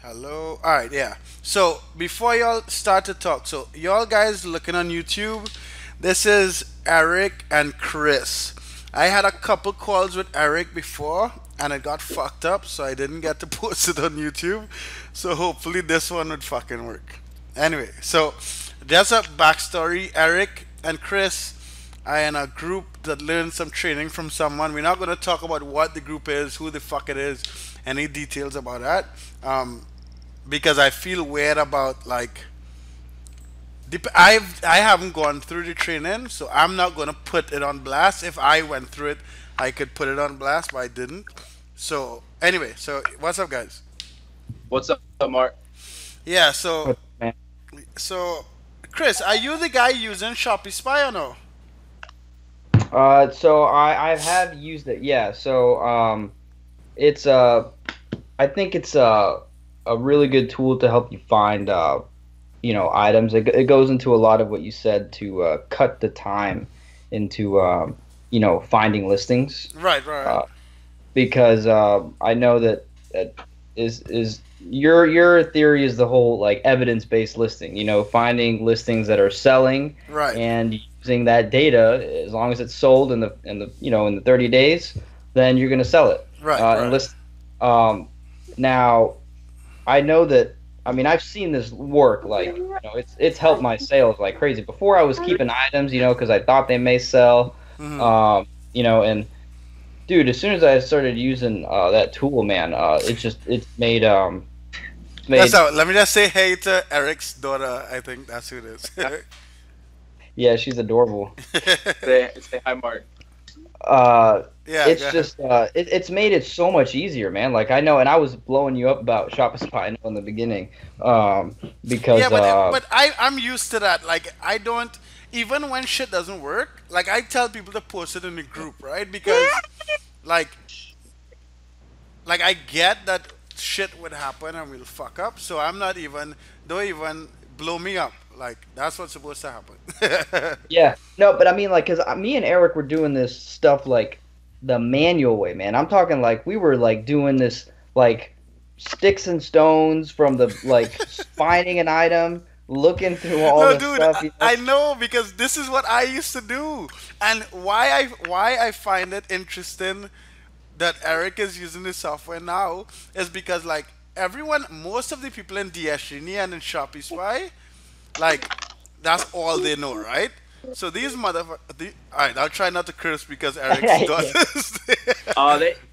Hello. All right, yeah. So before y'all start to talk, so y'all guys looking on YouTube, this is Eric and Chris. I had a couple calls with Eric before, and it got fucked up, so I didn't get to post it on YouTube. So hopefully this one would fucking work. Anyway, so there's a backstory. Eric and Chris are in a group that learned some training from someone. We're not going to talk about what the group is, who the fuck it is, any details about that. Um, because I feel weird about like I haven't gone through the training, so I'm not gonna put it on blast. If I went through it, I could put it on blast, but I didn't. So anyway, so what's up, guys? What's up, Mark? Yeah, so What's man? so Chris, are you the guy using Shopee Spy or no? So I have used it. Yeah. So it's I think it's a really good tool to help you find items. It goes into a lot of what you said to cut the time into finding listings. Right, right, right. Uh, because I know that is your theory is the whole like evidence-based listing. Finding listings that are selling Right, and using that data. As long as it's sold in the 30 days, then you're going to sell it. right, And right. list. Now I know that. I mean, I've seen this work. Like, it's helped my sales like crazy. Before I was keeping items, because I thought they may sell. Hmm. And dude, as soon as I started using that tool, man, it's That's made how. Let me just say hey to Eric's daughter. I think that's who it is. yeah, she's adorable. Say hi, Mark. Uh, Yeah, go it's ahead. just it's made it so much easier, man. Like I know, and I was blowing you up about Shopify I know in the beginning, Yeah, because but I'm used to that. Like I don't even when shit doesn't work. Like I tell people to post it in the group, right? Because like I get that shit would happen and we'll fuck up. So I'm not even don't even blow me up. Like that's what's supposed to happen. yeah, no, but I mean, like, cause me and Eric were doing this stuff like the manual way, man. I'm talking like we were like doing this like sticks and stones from the like finding an item, looking through all No, the dude, stuff, I know because this is what I used to do, and why I find it interesting that Eric is using this software now is because like everyone, most of the people in DSGenie and in Shopee Spy, like that's all they know, right? So these motherfuckers. All right, I'll try not to curse because Eric's done Yeah. this.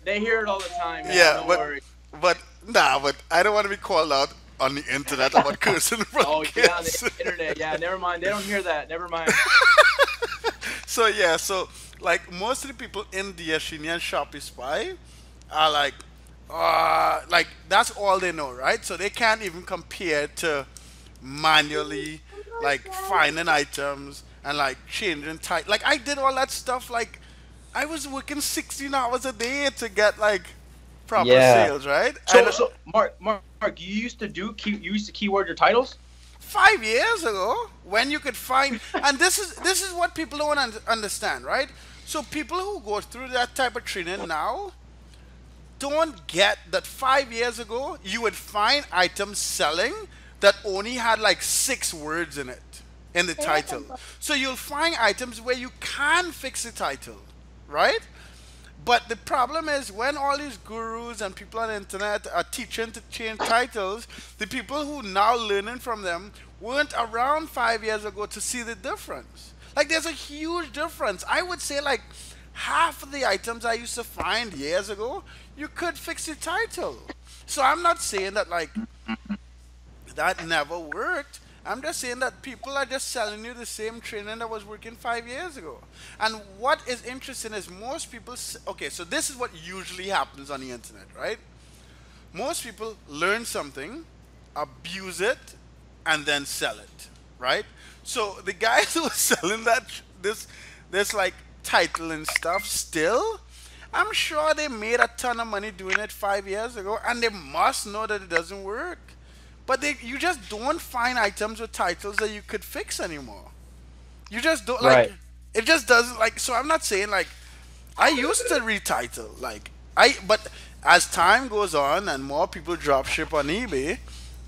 They hear it all the time, man. Yeah, Don't but worry. but nah, but I don't want to be called out on the internet about cursing in front of Oh yeah, on the kids. internet. Yeah, never mind. They don't hear that. Never mind. So yeah, so like most of the people in the Yashinian Shopee Spy are like that's all they know, right? So they can't even compare to manually like finding items and like changing type. Like I did all that stuff. Like I was working 16 hours a day to get like proper Yeah. sales, right? So, Mark, you used to keyword your titles. 5 years ago when you could find and this is what people don't understand, right? So people who go through that type of training now don't get that 5 years ago you would find items selling that only had like 6 words in it in the title. So you'll find items where you can fix the title, right? But the problem is when all these gurus and people on the internet are teaching to change titles, the people who now learning from them weren't around 5 years ago to see the difference. Like there's a huge difference. I would say like half of the items I used to find years ago, you could fix the title. So I'm not saying that like that never worked. I'm just saying that people are just selling you the same training that was working 5 years ago. And what is interesting is most people, okay, so this is what usually happens on the internet, right? Most people learn something, abuse it, and then sell it, right? So the guys who are selling this like title and stuff still, I'm sure they made a ton of money doing it 5 years ago, and they must know that it doesn't work. But you just don't find items with titles that you could fix anymore. You just don't like Right. it just doesn't like so I'm not saying like I used to retitle like but as time goes on and more people drop ship on eBay,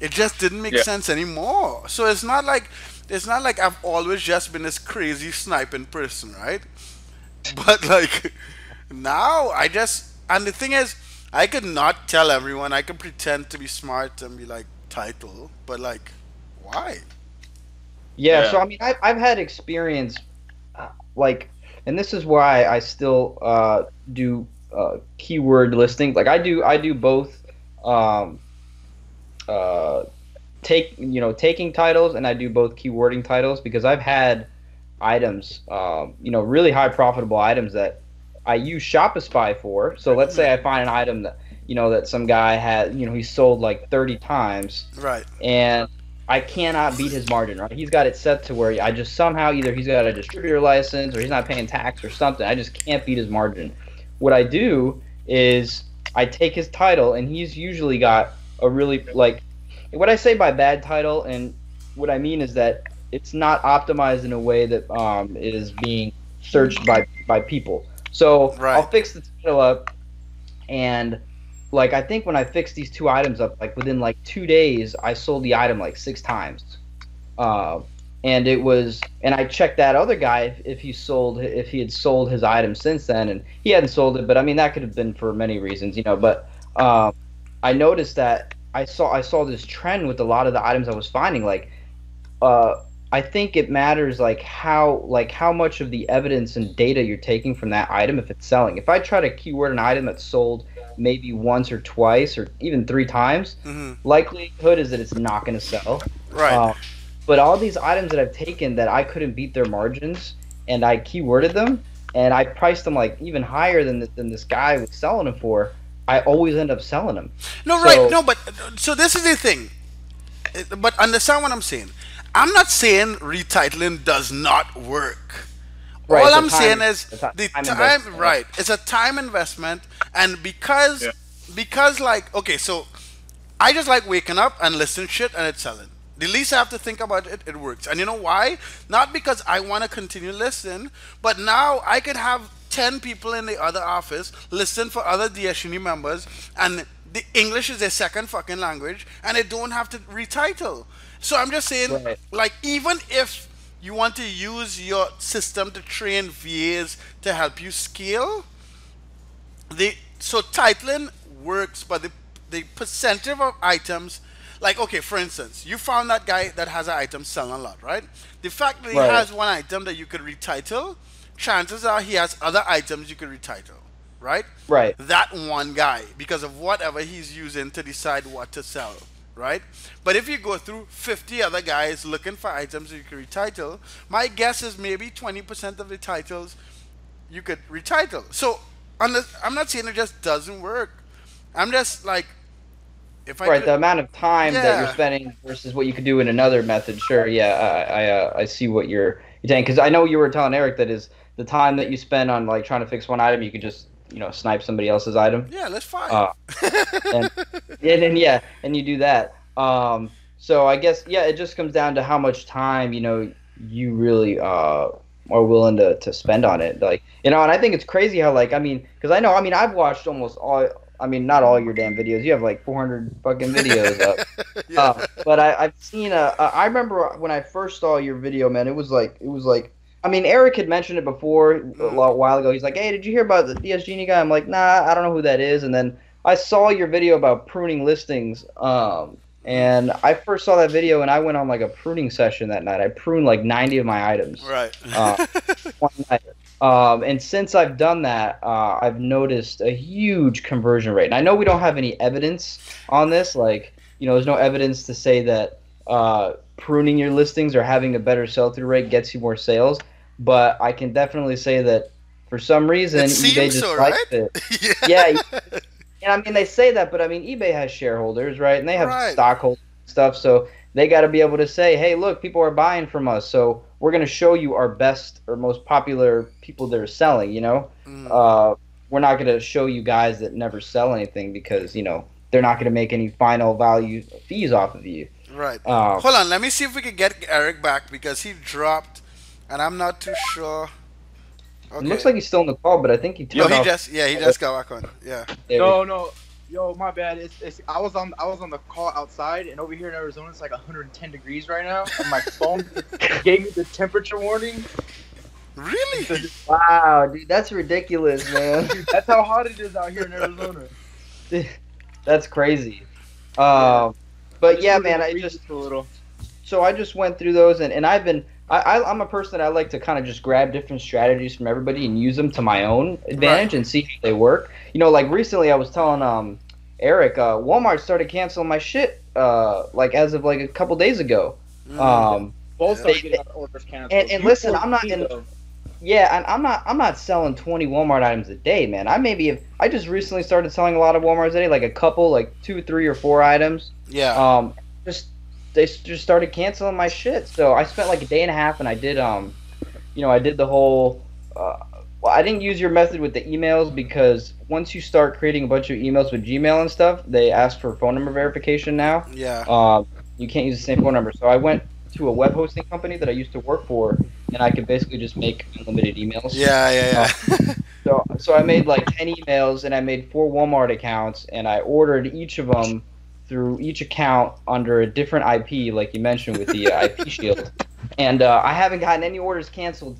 it just didn't make Yeah. sense anymore. So it's not like I've always just been this crazy sniping person, right? But like now I just, and the thing is, I could not tell everyone. I could pretend to be smart and be like title, but like why? Yeah, Yeah. so I mean, I've had experience, like, and this is why I still do keyword listings. Like I do both, um, uh, taking titles, and I do both keywording titles because I've had items, really high profitable items that I use Shopee Spy for. So let's say I find an item that that some guy had, he sold like 30 times, Right. and I cannot beat his margin, right? He's got it set to where I just somehow either he's got a distributor license or he's not paying tax or something. I just can't beat his margin. What I do is I take his title, and he's usually got a really, like, what I say by bad title, and what I mean is that it's not optimized in a way that it is being searched by people. So Right. I'll fix the title up, and like I think when I fixed these two items up, like within like 2 days, I sold the item like 6 times. And I checked that other guy if he had sold his item since then, and he hadn't sold it. But I mean, that could have been for many reasons, But I noticed that I saw this trend with a lot of the items I was finding. Like, I think it matters like how much of the evidence and data you're taking from that item if it's selling. If I try to keyword an item that's sold maybe once or twice or even 3 times, likelihood is that it's not going to sell. Right. But all these items that I've taken that I couldn't beat their margins, and I keyworded them, and I priced them like even higher than this guy was selling them for, I always end up selling them. No, right. No, but so this is the thing. But understand what I'm saying. I'm not saying retitling does not work. Right, All the I'm saying is the the time time, investment. right? It's a time investment, and because like, okay, so I just like waking up and listening shit and it's selling. The least I have to think about it, it works. And you know why? Not because I want to continue listening, but now I could have 10 people in the other office listen for other DSUNI members, and the English is their second fucking language, and they don't have to retitle. So I'm just saying, Right. like, even if you want to use your system to train VAs to help you scale, so titling works, but the percentage of items, like, okay, for instance, you found that guy that has an item selling a lot, right? The fact that he Right. has one item that you could retitle, chances are he has other items you could retitle, right? Right. That one guy, because of whatever he's using to decide what to sell, right? But if you go through 50 other guys looking for items you could retitle, my guess is maybe 20% of the titles you could retitle. So I'm not saying it just doesn't work. I'm just like, if I Right, could- the amount of time that Yeah. you're spending versus what you could do in another method. Sure, yeah, I see what you're saying, because I know you were telling Eric that is the time that you spend on like trying to fix one item, you could just snipe somebody else's item. yeah, let's find. And and you do that. So I guess it just comes down to how much time you really are willing to spend on it. Like and I think it's crazy how because I've watched almost all. Not all your damn videos. You have like 400 fucking videos up. Yeah. But I've seen I remember when I first saw your video, man. It was like. Eric had mentioned it before a while ago. He's like, "Hey, did you hear about the DS Genie guy?" I'm like, "Nah, I don't know who that is." And then I saw your video about pruning listings. And I first saw that video, and I went on like a pruning session that night. I pruned like 90 of my items. Right. One night. And since I've done that, I've noticed a huge conversion rate. And I know we don't have any evidence on this. There's no evidence to say that pruning your listings or having a better sell-through rate gets you more sales. But I can definitely say that for some reason, It eBay seems just so, likes right? it. Yeah. And they say that, but eBay has shareholders, right? And they have Right. stockholders and stuff. So they got to be able to say, hey, look, people are buying from us. So we're going to show you our best or most popular people that are selling, We're not going to show you guys that never sell anything because, they're not going to make any final value fees off of you. Right. Hold on. Let me see if we can get Eric back because he dropped, and I'm not too sure. Okay. It looks like he's still in the call, but I think he No, turned he off. just he just got back on. Yeah. There we No, no. Yo, my bad. I was on the call outside, and over here in Arizona, it's like 110 degrees right now, and my phone gave me the temperature warning. Really? Wow, dude, that's ridiculous, man. That's how hot it is out here in Arizona. That's crazy. Yeah. But yeah, moved man, the I freezer just a little. so I just went through those, and I've been I'm a person that I like to kind of just grab different strategies from everybody and use them to my own advantage and see how they work. You know, like recently I was telling Eric, Walmart started canceling my shit like as of like a couple days ago. Both Yeah. started getting our orders canceled. And You listen, told I'm not me, in. though. Yeah, and I'm not selling 20 Walmart items a day, man. I just recently started selling a lot of Walmarts a day, like a couple, like 2, 3, or 4 items. Yeah. Just they just started canceling my shit. So I spent like a day and a half, and I did I did the whole. Well, I didn't use your method with the emails because once you start creating a bunch of emails with Gmail and stuff, they ask for phone number verification now. Yeah. You can't use the same phone number. So I went to a web hosting company that I used to work for, and I could basically just make unlimited emails. Yeah. So I made like 10 emails, and I made 4 Walmart accounts, and I ordered each of them through each account under a different IP, like you mentioned with the IP shield. And I haven't gotten any orders canceled,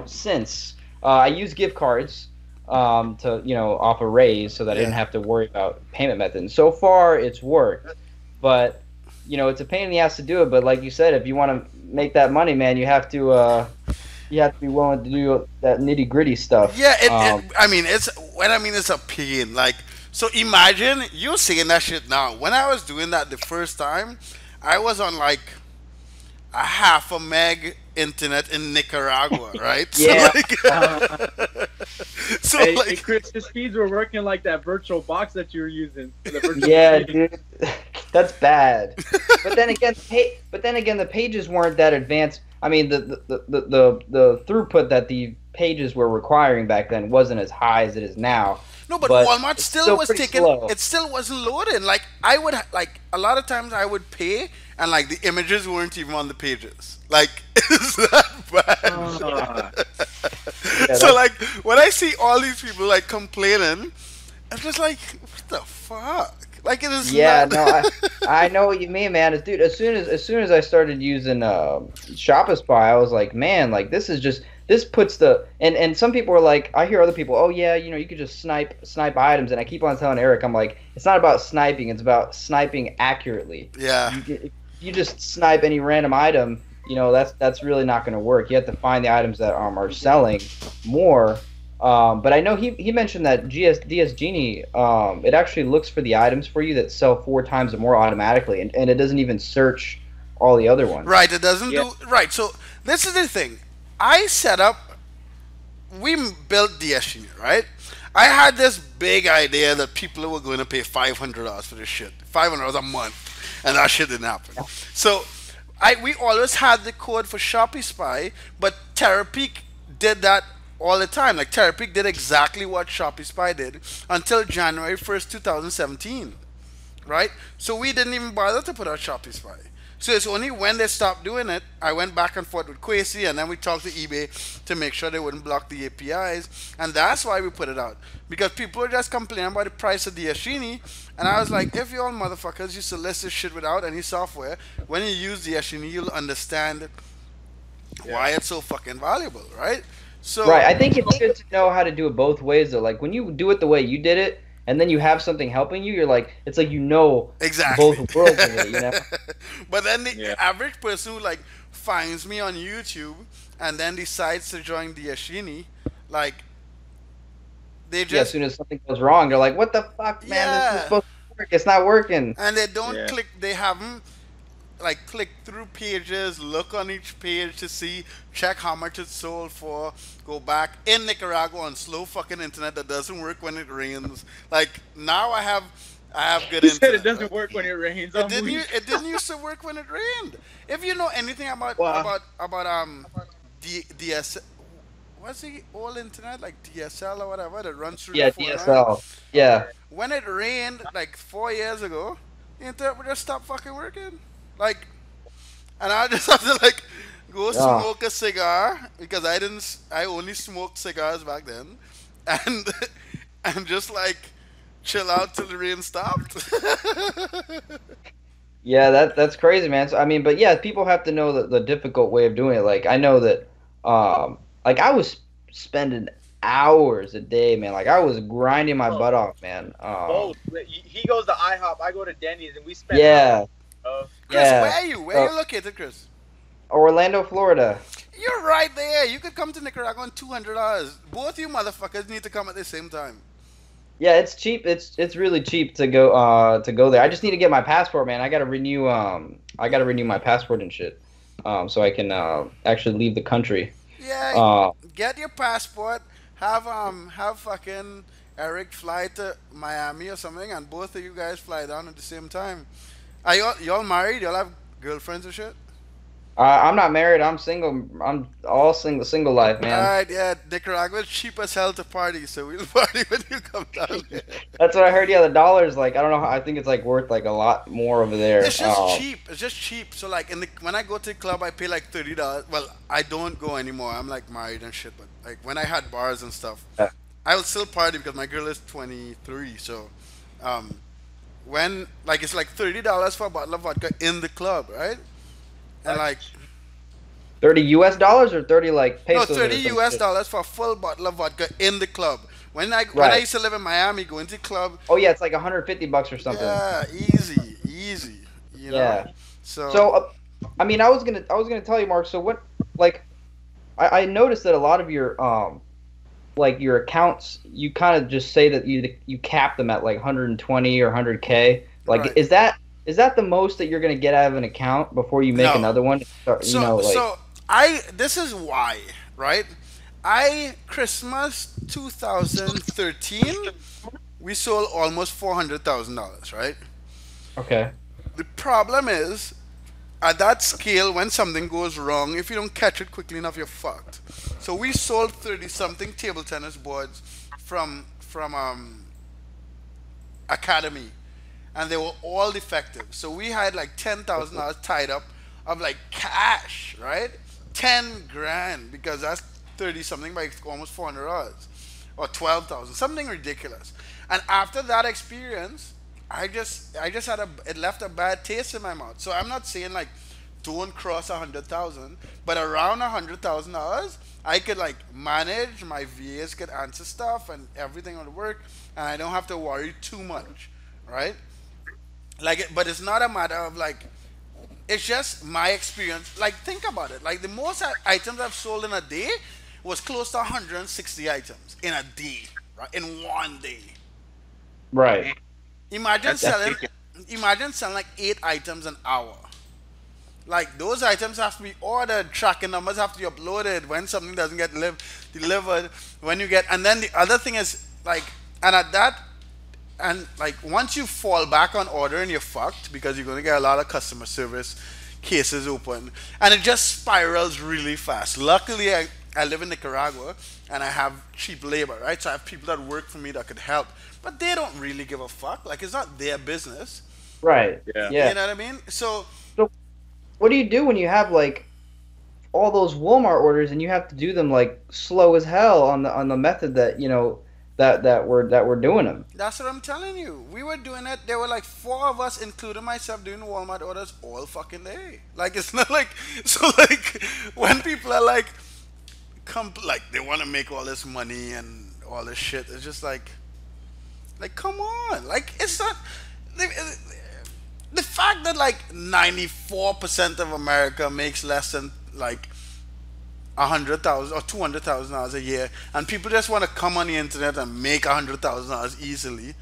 since. I use gift cards to, off a raise so that I didn't have to worry about payment methods. And so far, it's worked. But, it's a pain in the ass to do it. But like you said, if you want to make that money, man, you have to be willing to do that nitty gritty stuff. Yeah. It's a pain. Like, so imagine you saying that shit now. When I was doing that the first time, I was on like a half a meg internet in Nicaragua, right? Yeah. Hey, Chris, the speeds were working like that virtual box that you were using. The virtual Yeah, speed. dude, that's bad. But then again, the pages weren't that advanced. I mean, the throughput that the pages were requiring back then wasn't as high as it is now. No, but Walmart it's still was pretty taking. slow. It still wasn't loading. Like I would like a lot of times I would pay and like the images weren't even on the pages. Like it's that bad. Yeah, So like when I see all these people like complaining, I'm just like, what the fuck? Like it is. Yeah, not... no, I know what you mean, man. Dude, as soon as I started using Shopee Spy, I was like, man, like this puts the and some people are like, I hear other people, oh yeah, you could just snipe items, and I keep on telling Eric, I'm like, it's not about sniping, it's about sniping accurately. Yeah. If you just snipe any random item, that's really not going to work. You have to find the items that are selling more. But I know he mentioned that DS Genie, it actually looks for the items for you that sell 4 times or more automatically, and it doesn't even search all the other ones. Right, it doesn't do right. So this is the thing. We built DS Genie, right? I had this big idea that people were going to pay $500 for this shit, $500 a month, and that shit didn't happen. So we always had the code for Shopee Spy, but Terapeak did that all the time. Like Terapeak did exactly what Shopee Spy did until January 1st, 2017, right? So we didn't even bother to put out Shopee Spy. So it's only when they stopped doing it, I went back and forth with Quasi, and then we talked to eBay to make sure they wouldn't block the APIs, and that's why we put it out. Because people were just complaining about the price of DS Genie, and I was like, if you all motherfuckers used to list this shit without any software, when you use DS Genie, you'll understand why it's so fucking valuable, right? So Right, I think it's good to know how to do it both ways, though. Like, when you do it the way you did it, and then you have something helping you, you're like, it's like exactly both worlds of it, But then the average person who like finds me on YouTube and then decides to join the Yashini, like they Yeah, as just soon as something goes wrong, they're like, what the fuck, man, this is supposed to work, it's not working. and they don't click. They haven't like click through pages, look on each page to see, check how much it's sold for, go back in Nicaragua on slow fucking internet that doesn't work when it rains. Like now I have good He internet. said it doesn't work when it rains. It didn't used to work when it rained. If you know anything about DS, what's the old internet like DSL or whatever that runs through Yeah, the phone, right? DSL. Yeah. When it rained like 4 years ago, the internet would just stop fucking working. Like, and I just have to like go smoke a cigar because I only smoked cigars back then, and and just like Chill out till the rain stopped. Yeah, that's crazy, man. So I mean, but yeah, people have to know the difficult way of doing it. Like I know that, like I was spending hours a day, man. Like I was grinding my Oh, butt off, man. both. He goes to IHOP, I go to Denny's, and we spend hours. Yeah, Chris, where yeah. are you? Where are So, you located, Chris? Orlando, Florida. You're right there. You could come to Nicaragua on $200. Both you motherfuckers need to come at the same time. Yeah, it's cheap. It's really cheap to go there. I just need to get my passport, man. I gotta renew my passport and shit. So I can actually leave the country. Yeah, Uh, get your passport. Have fucking Eric fly to Miami or something, and both of you guys fly down at the same time. Are y'all married? Y'all have girlfriends or shit? I'm not married. I'm single. I'm all single life, man. Alright, yeah, Nicaragua's cheap as hell to party, so we'll party when you come down here. That's what I heard. Yeah, the dollar's like I don't know. I think it's like worth like a lot more over there. It's just cheap. It's just cheap. So like when I go to the club, I pay like $30. Well, I don't go anymore. I'm like married and shit. But like when I had bars and stuff, Yeah. I will still party because my girl is 23. So, um, when like it's like $30 for a bottle of vodka in the club, right? And like 30 US dollars or 30 like no, pesos 30 or some US shit? dollars for a full bottle of vodka in the club. When I Right. used to live in Miami, going to the club, Oh yeah, it's like 150 bucks or something. yeah, easy, easy. You know. Yeah. So So I mean, I was gonna tell you, Mark. So what like I noticed that a lot of your like your accounts, you kind of just say that you cap them at like 120 or 100K. Like, Right. is that the most that you're gonna get out of an account before you make No. another one? You So know, like so I this is why, right? I Christmas 2013 we sold almost $400,000, right? okay, The problem is at that scale when something goes wrong, if you don't catch it quickly enough, you're fucked. So we sold 30 something table tennis boards from Academy, and they were all defective. So we had like $10,000 tied up of like cash, right? 10 grand because that's 30 something by almost $400 or 12,000, something ridiculous. And after that experience, I just had it left a bad taste in my mouth. So I'm not saying like don't cross 100,000, but around $100,000, I could like manage. My VAs could answer stuff and everything would work, and I don't have to worry too much, right? But it's not a matter of like it's just my experience. Like think about it. Like the most items I've sold in a day was close to 160 items in a day, right? In one day. right, Imagine That's selling, big. imagine selling like 8 items an hour. Like those items have to be ordered, tracking numbers have to be uploaded when something doesn't get delivered. When you get, and then the other thing is like, and at that, and like once you fall back on order and you're fucked because you're gonna get a lot of customer service cases open, and it just spirals really fast. Luckily, I live in Nicaragua and I have cheap labor, right? So I have people that work for me that could help, but they don't really give a fuck. Like it's not their business. right, Yeah. yeah. You know what I mean? So So what do you do when you have like all those Walmart orders and you have to do them like slow as hell on the method that you know that we're doing them? that's what I'm telling you. We were doing it. There were like four of us, including myself, doing Walmart orders all fucking day. Like it's not like so. Like when people are like, like they want to make all this money and all this shit. It's just like come on. Like it's not the fact that like 94% of America makes less than like 100,000 or $200,000 a year, and people just want to come on the internet and make $100,000 easily.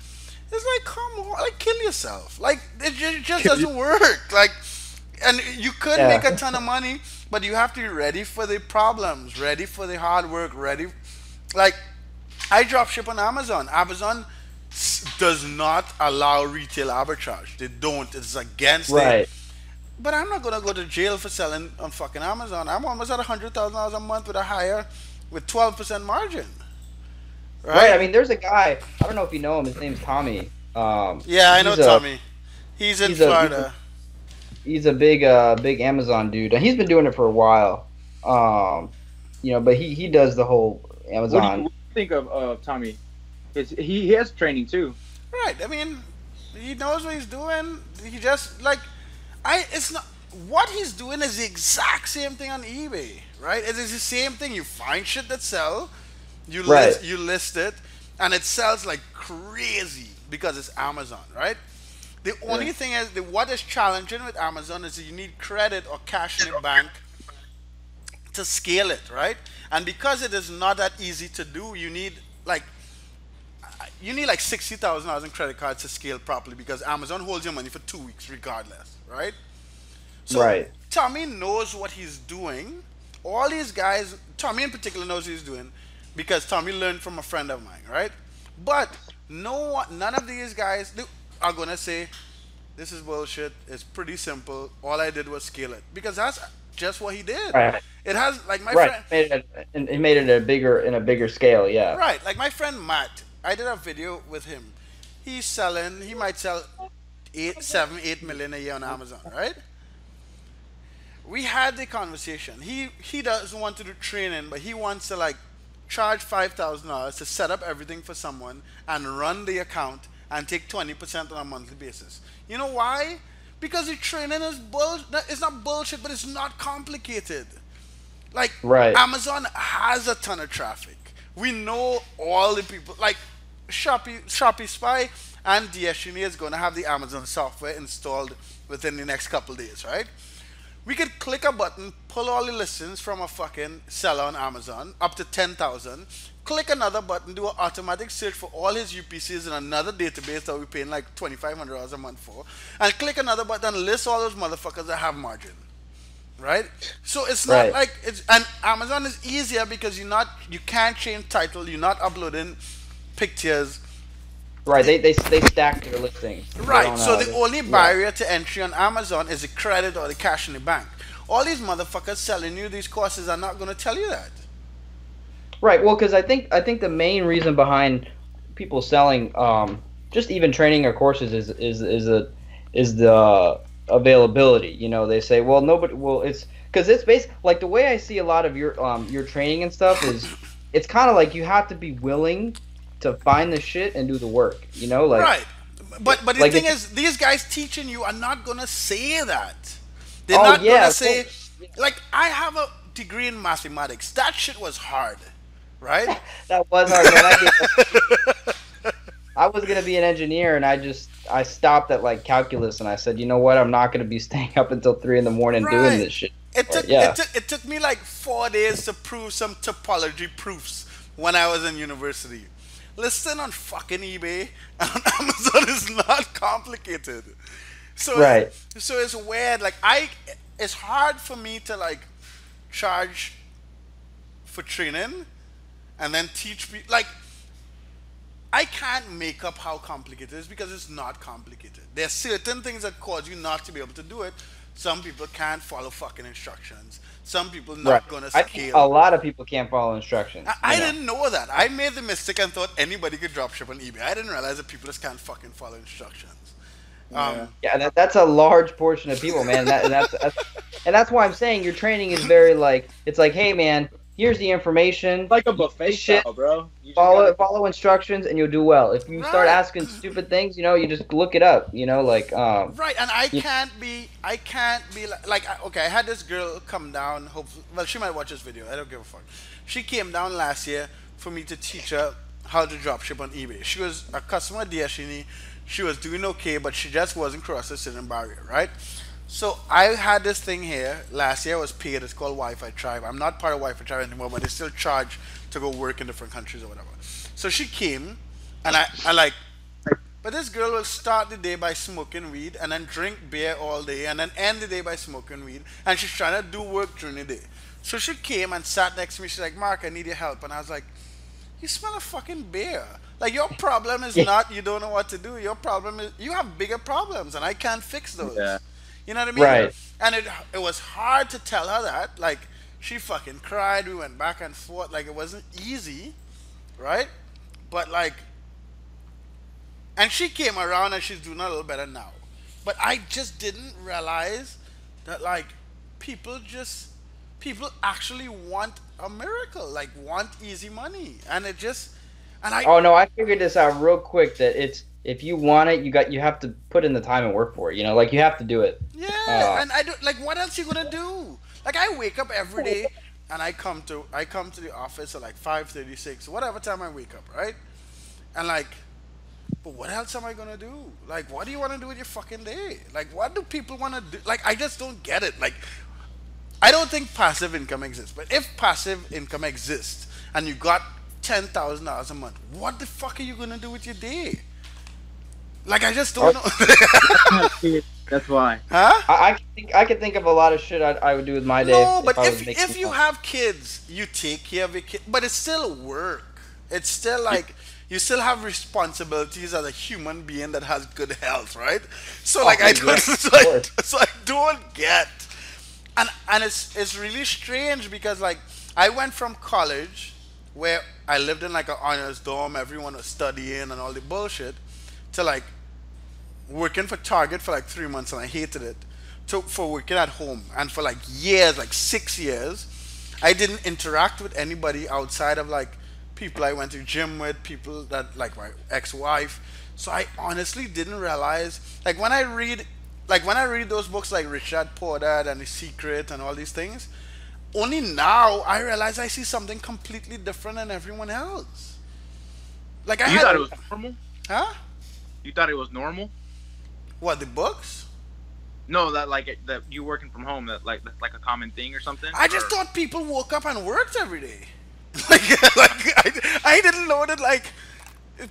It's like, come on, like kill yourself. Like it just doesn't work. Like, and you could Yeah. make a ton of money, but you have to be ready for the problems, ready for the hard work, ready. Like, I drop ship on Amazon. Amazon does not allow retail arbitrage. They don't. It's against it. Right. But I'm not gonna go to jail for selling on fucking Amazon. I'm almost at $100,000 a month with 12% margin. Right? Right. I mean, there's a guy. I don't know if you know him. His name's Tommy. Yeah, I know he's a- Tommy. He's in Florida. He's a big Amazon dude, and he's been doing it for a while. You know, but he does the whole What do Amazon. you think of Tommy? He has training too. Right. I mean, he knows what he's doing. He just like, it's not what he's doing is the exact same thing on eBay, right? It is the same thing. You find shit that sell, Right. you list it, and it sells like crazy because it's Amazon, right? The only thing is what is challenging with Amazon is that you need credit or cash in your bank to scale it, right? And because it is not that easy to do, like you need like $60,000 in credit cards to scale properly because Amazon holds your money for 2 weeks regardless, right? So Right. Tommy knows what he's doing. All these guys, Tommy in particular knows what he's doing because Tommy learned from a friend of mine, right? But none of these guys are gonna say this is bullshit. It's pretty simple. All I did was scale it because that's just what he did. Right. It has like my Right. friend. He made it in a bigger scale. Yeah. Right, like my friend Matt, I did a video with him. He might sell 8 million a year on Amazon, right? We had the conversation. He doesn't want to do training, but he wants to like charge $5,000 to set up everything for someone and run the account and take 20% on a monthly basis. You know why? Because the training is it's not bullshit, but it's not complicated. Like Right. Amazon has a ton of traffic. We know all the people like Shopee Spy and DSHini is going to have the Amazon software installed within the next couple days, right? We could click a button, pull all the listings from a fucking seller on Amazon up to 10,000. Click another button, do an automatic search for all his UPCs in another database that we're paying like $2,500 a month for, and click another button, list all those motherfuckers that have margin. Right? So it's not Right. like and Amazon is easier because you can't change title, you're not uploading pictures. Right. They stack their listings. They Right. don't, So the only yeah. barrier to entry on Amazon is the credit or the cash in the bank. All these motherfuckers selling you these courses are not gonna tell you that. Right. Well, because I think the main reason behind people selling just even training or courses is the availability. You know, they say, well, nobody. Well, it's because it's based like the way I see a lot of your training and stuff is it's kind of like you have to be willing to find the shit and do the work. You know, like Right. But the like thing if- is, these guys teaching you are not gonna say that. They're Oh, not yeah, gonna of say course. like I have a degree in mathematics. That shit was hard, right? that was hard. Man. I was gonna be an engineer, and I stopped at like calculus, and I said, you know what, I'm not gonna be staying up until 3 in the morning doing Right. this shit. It took me like 4 days to prove some topology proofs when I was in university. Listing on fucking eBay and on Amazon is not complicated. So Right. so it's weird. Like it's hard for me to like charge for training and then teach people like I can't make up how complicated it is because it's not complicated. There are certain things that cause you not to be able to do it. Some people can't follow fucking instructions. Some people not Right. gonna I think a scale. lot of people can't follow instructions. I you know? didn't know that. I made the mistake and thought anybody could dropship on eBay. I didn't realize that people just can't fucking follow instructions. Yeah, that's a large portion of people, man. That's why I'm saying your training is very like it's like, hey, man, here's the information. It's like a buffet Shit. style, bro. You just Follow instructions, and you'll do well. If you start Right. asking stupid things, you know, you just look it up. You know, like Right, and I Yeah. can't be like okay. I had this girl come down. Hopefully, well, she might watch this video. I don't give a fuck. She came down last year for me to teach her how to dropship on eBay. She was a customer at DSHini. She was doing okay, but she just wasn't crossing a certain barrier, right? So I had this thing here last year. I was paid. It's called Wi-Fi Tribe. I'm not part of Wi-Fi Tribe anymore, but they still charge to go work in different countries or whatever. So she came, and I like. But this girl will start the day by smoking weed and then drink beer all day and then end the day by smoking weed. And she's trying to do work during the day. So she came and sat next to me. She's like, Mark, I need your help. And I was like, you smell of fucking beer. Like, your problem is not you don't know what to do. Your problem is you have bigger problems and I can't fix those. Yeah. You know what I mean? Right. And it was hard to tell her that. Like, she fucking cried. We went back and forth. Like, it wasn't easy, right? But, like, and she came around and she's doing a little better now. But I just didn't realize that, like, people actually want a miracle, like, want easy money. And it just, and I, oh no, I figured this out real quick that if you want it, you have to put in the time and work for it. You know, like you have to do it. Yeah, and I do like what else you gonna do? Like I wake up every day and I come to the office at like 5:36, whatever time I wake up, right? And like, but what else am I gonna do? Like, what do you want to do with your fucking day? Like, what do people want to do? Like, I just don't get it. Like, I don't think passive income exists. But if passive income exists and you got $10,000 a month, what the fuck are you gonna do with your day? Like, I just don't know. That's why. Huh? I could think of a lot of shit I would do with my day. No, but I if was making if you money. have kids, you take care of your kid. But it's still work. It's still like you still have responsibilities as a human being that has good health, right? So like I Oh, don't, yeah, so of I, course. so I don't get, and it's really strange because like I went from college where I lived in like an honors dorm, everyone was studying and all the bullshit, to like working for Target for like 3 months and I hated it. To for working at home and for like years, like 6 years, I didn't interact with anybody outside of like people I went to gym with, people that like my ex-wife. So I honestly didn't realize like when I read those books like Richard Porter and The Secret and all these things, only now I realize I see something completely different than everyone else. Like I You had, thought it was normal? huh? You thought it was normal? What, the books? No, that you working from home, that's like a common thing or something. I just Or- thought people woke up and worked every day. I didn't know that like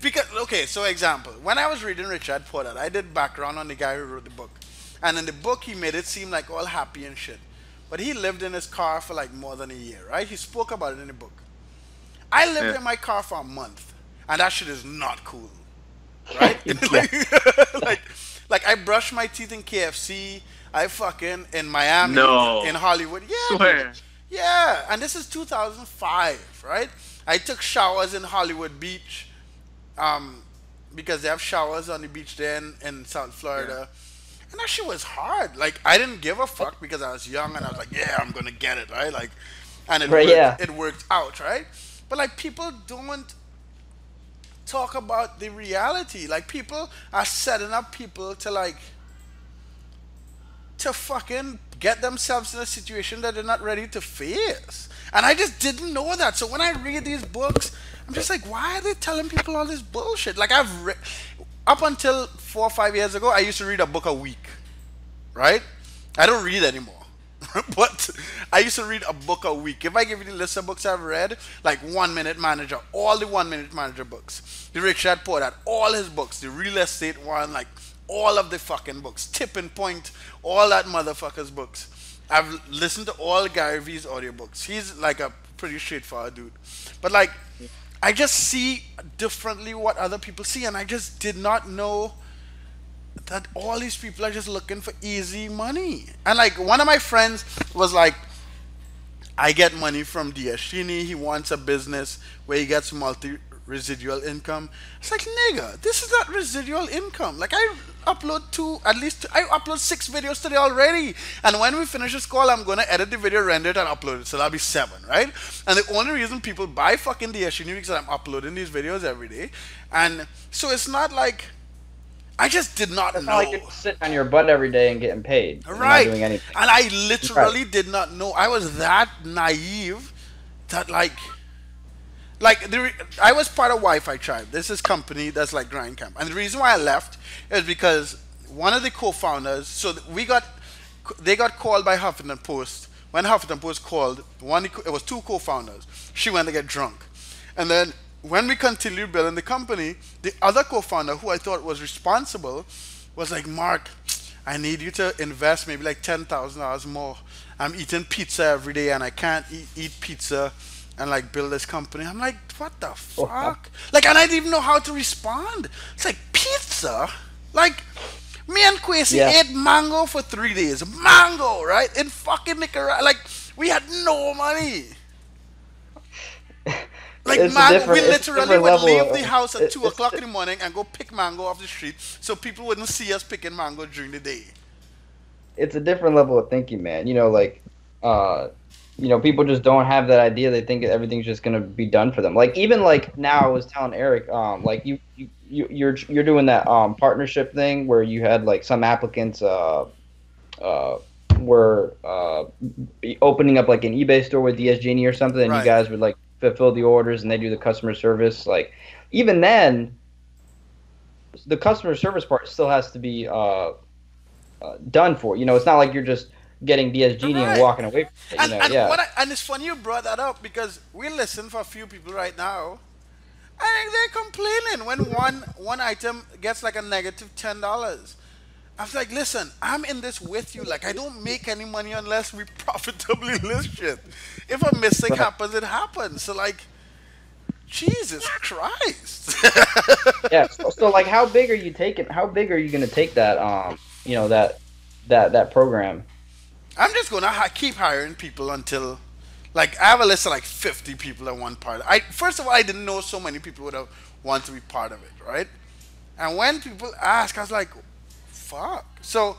because okay, so example, when I was reading Richard Porter, I did background on the guy who wrote the book, and in the book he made it seem like all happy and shit, but he lived in his car for like more than a year, right? He spoke about it in the book. I lived Yeah. in my car for a month, and that shit is not cool, right? Yeah. like, like I brushed my teeth in KFC. I fucking in Miami, No. in Hollywood. Yeah, Swear. dude. Yeah, and this is 2005, right? I took showers in Hollywood Beach, um, because they have showers on the beach there in South Florida. And that shit was hard. Like I didn't give a fuck because I was young and I was like, yeah, I'm gonna get it, right? Like, and Right, yeah. it worked out, right? But like people don't talk about the reality. Like people are setting up people to like to fucking get themselves in a situation that they're not ready to face. And I just didn't know that. So when I read these books, I'm just like, why are they telling people all this bullshit? Like up until 4 or 5 years ago, I used to read a book a week, right? I don't read anymore. But I used to read a book a week. If I give you the list of books I've read, like 1 Minute Manager, all the 1 Minute Manager books, the Richard Porter, all his books, the real estate one, like all of the fucking books, Tipping Point, all that motherfucker's books. I've listened to all Gary Vee's audiobooks. He's like a pretty straightforward dude. But like, I just see differently what other people see, and I just did not know that all these people are just looking for easy money. And like one of my friends was like, I get money from Diashini. He wants a business where he gets multi residual income. It's like, nigga, this is not residual income. Like I upload 6 videos today already. And when we finish this call, I'm gonna edit the video, render it, and upload it. So that'll be 7, right? And the only reason people buy fucking Diashini is because I'm uploading these videos every day. And so it's not like I just did not It's know. not like you're just sitting on your butt every day and getting paid. and Right. Not doing anything. And I literally did not know. I was that naive that I was part of Wi-Fi Tribe. This is company that's like Grind Camp. And the reason why I left is because one of the co-founders, they got called by Huffington Post. When Huffington Post called, it was 2 co-founders. She went to get drunk. And then when we continued building the company, the other co-founder who I thought was responsible was like, Mark, I need you to invest maybe like $10,000 more. I'm eating pizza every day and I can't eat pizza and like build this company. I'm like, what the fuck? Like, and I didn't even know how to respond. It's like, pizza? Like, me and Kwesi ate mango for 3 days. Mango, right? In fucking Nicaragua. Like, we had no money. Like It's a mango, different- we it's a literally different would level leave of- the house at it- 2 it's- o'clock in the morning and go pick mango off the street so people wouldn't see us picking mango during the day. It's a different level of thinking, man. You know, like people just don't have that idea. They think everything's just gonna be done for them. Like even like now, I was telling Eric, like you're doing that partnership thing where you had like some applicants uh were opening up like an eBay store with DSGenie or something, and you Right. guys would like fulfill the orders and they do the customer service. Like even then, the customer service part still has to be done for. It's not like you're just getting DSGenie and Right. walking away from it. Yeah. And it's funny you brought that up because we listen for a few people right now, and they're complaining when one item gets like a -$10. I was like, listen, I'm in this with you. Like, I don't make any money unless we profitably list shit. If a mistake Right. happens, it happens. So, like, Jesus Christ. Yeah. So like, how big are you taking? How big are you gonna take that? That program. I'm just going to keep hiring people until, like, I have a list of like 50 people that want part. First of all, I didn't know so many people would have want to be part of it, right? And when people ask, I was like, fuck. So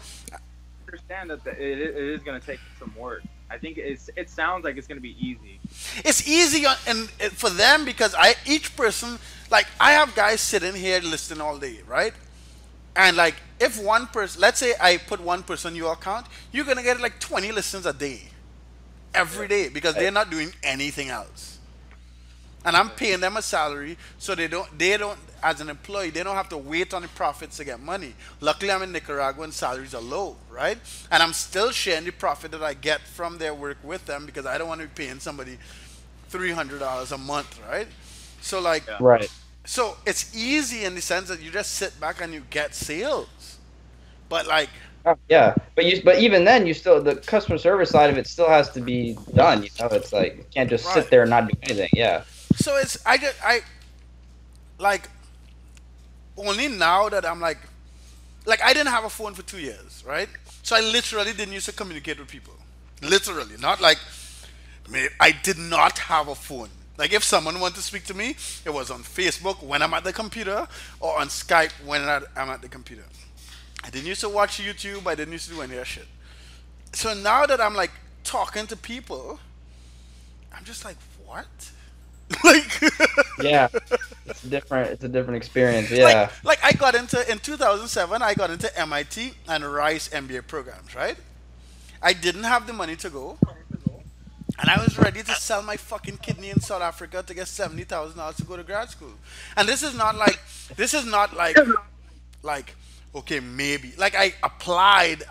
Understand that it is going to take some work. I think it sounds like it's going to be easy. it's easy and for them because each person, like, I have guys sitting here listening all day, right? And like, if one person, let's say I put one person on your account, you're gonna get like 20 listens a day, every day, because they're not doing anything else. And I'm paying them a salary, so they don't, as an employee, they don't have to wait on the profits to get money. Luckily, I'm in Nicaragua and salaries are low, right? And I'm still sharing the profit that I get from their work with them because I don't want to be paying somebody $300 a month, right? So like, Yeah. Right. so it's easy in the sense that you just sit back and you get sales. But like, Oh, yeah, but even then, you still the customer service side of it still has to be done. It's like you can't just right. sit there and not do anything. Yeah. So I like only now that I'm like I didn't have a phone for 2 years, right? So I literally didn't used to communicate with people. Literally, not like I did not have a phone. Like if someone wanted to speak to me, it was on Facebook when I'm at the computer or on Skype when I'm at the computer. I didn't used to watch YouTube. I didn't used to do any of that shit. So now that I'm like talking to people, I'm just like, what? like, Yeah, it's different. It's a different experience. like, Yeah. like I got into in 2007. I got into MIT and Rice MBA programs. Right? I didn't have the money to go, and I was ready to sell my fucking kidney in South Africa to get $70,000 to go to grad school. And this is not like okay, maybe like I applied,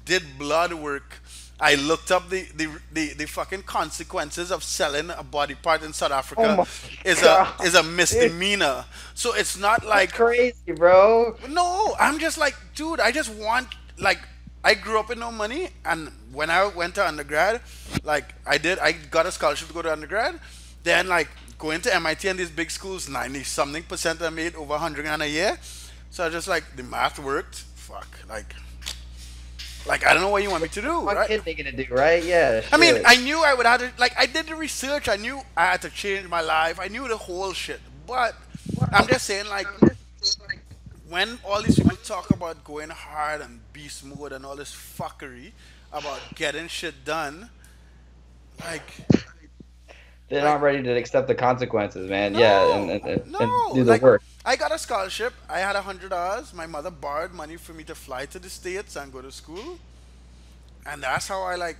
did blood work, I looked up the fucking consequences of selling a body part in South Oh Africa my is god, a dude, misdemeanor. So it's not that's like, crazy, bro. no, I'm just like, dude, I just want, like, I grew up with no money, and when I went to undergrad, like I got a scholarship to go to undergrad. Then like going to MIT and these big schools, 90 something percent I made over 100 grand a year. So I just like the math worked. Fuck, like I don't know what you want me to do, What right? kid they gonna do, right? Yeah, I mean, shit. I knew I would have to, like, I did the research. I knew I had to change my life. I knew the whole shit. But I'm just saying, like, when all these people talk about going hard and beast mode and all this fuckery about getting shit done, like, They're like not ready to accept the consequences, man. Yeah, no, and no. do the Like, work. I got a scholarship. I had $100. My mother borrowed money for me to fly to the States and go to school, and that's how I like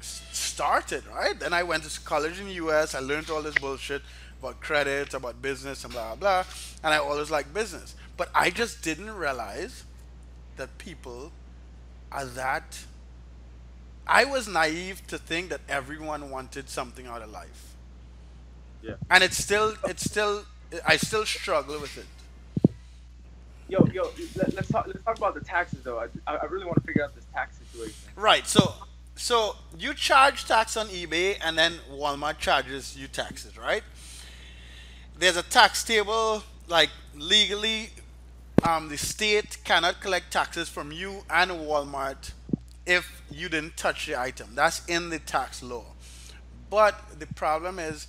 started, right? Then I went to college in the US. I learned all this bullshit about credit, about business, and blah blah. And I always liked business, but I just didn't realize that people are that. I was naive to think that everyone wanted something out of life, Yeah. and I still struggle with it. Yo, let's talk about the taxes though. I really want to figure out this tax situation. Right. So you charge tax on eBay, and then Walmart charges you taxes, right? There's a tax table. Like legally, the state cannot collect taxes from you and Walmart if you didn't touch the item. That's in the tax law. But the problem is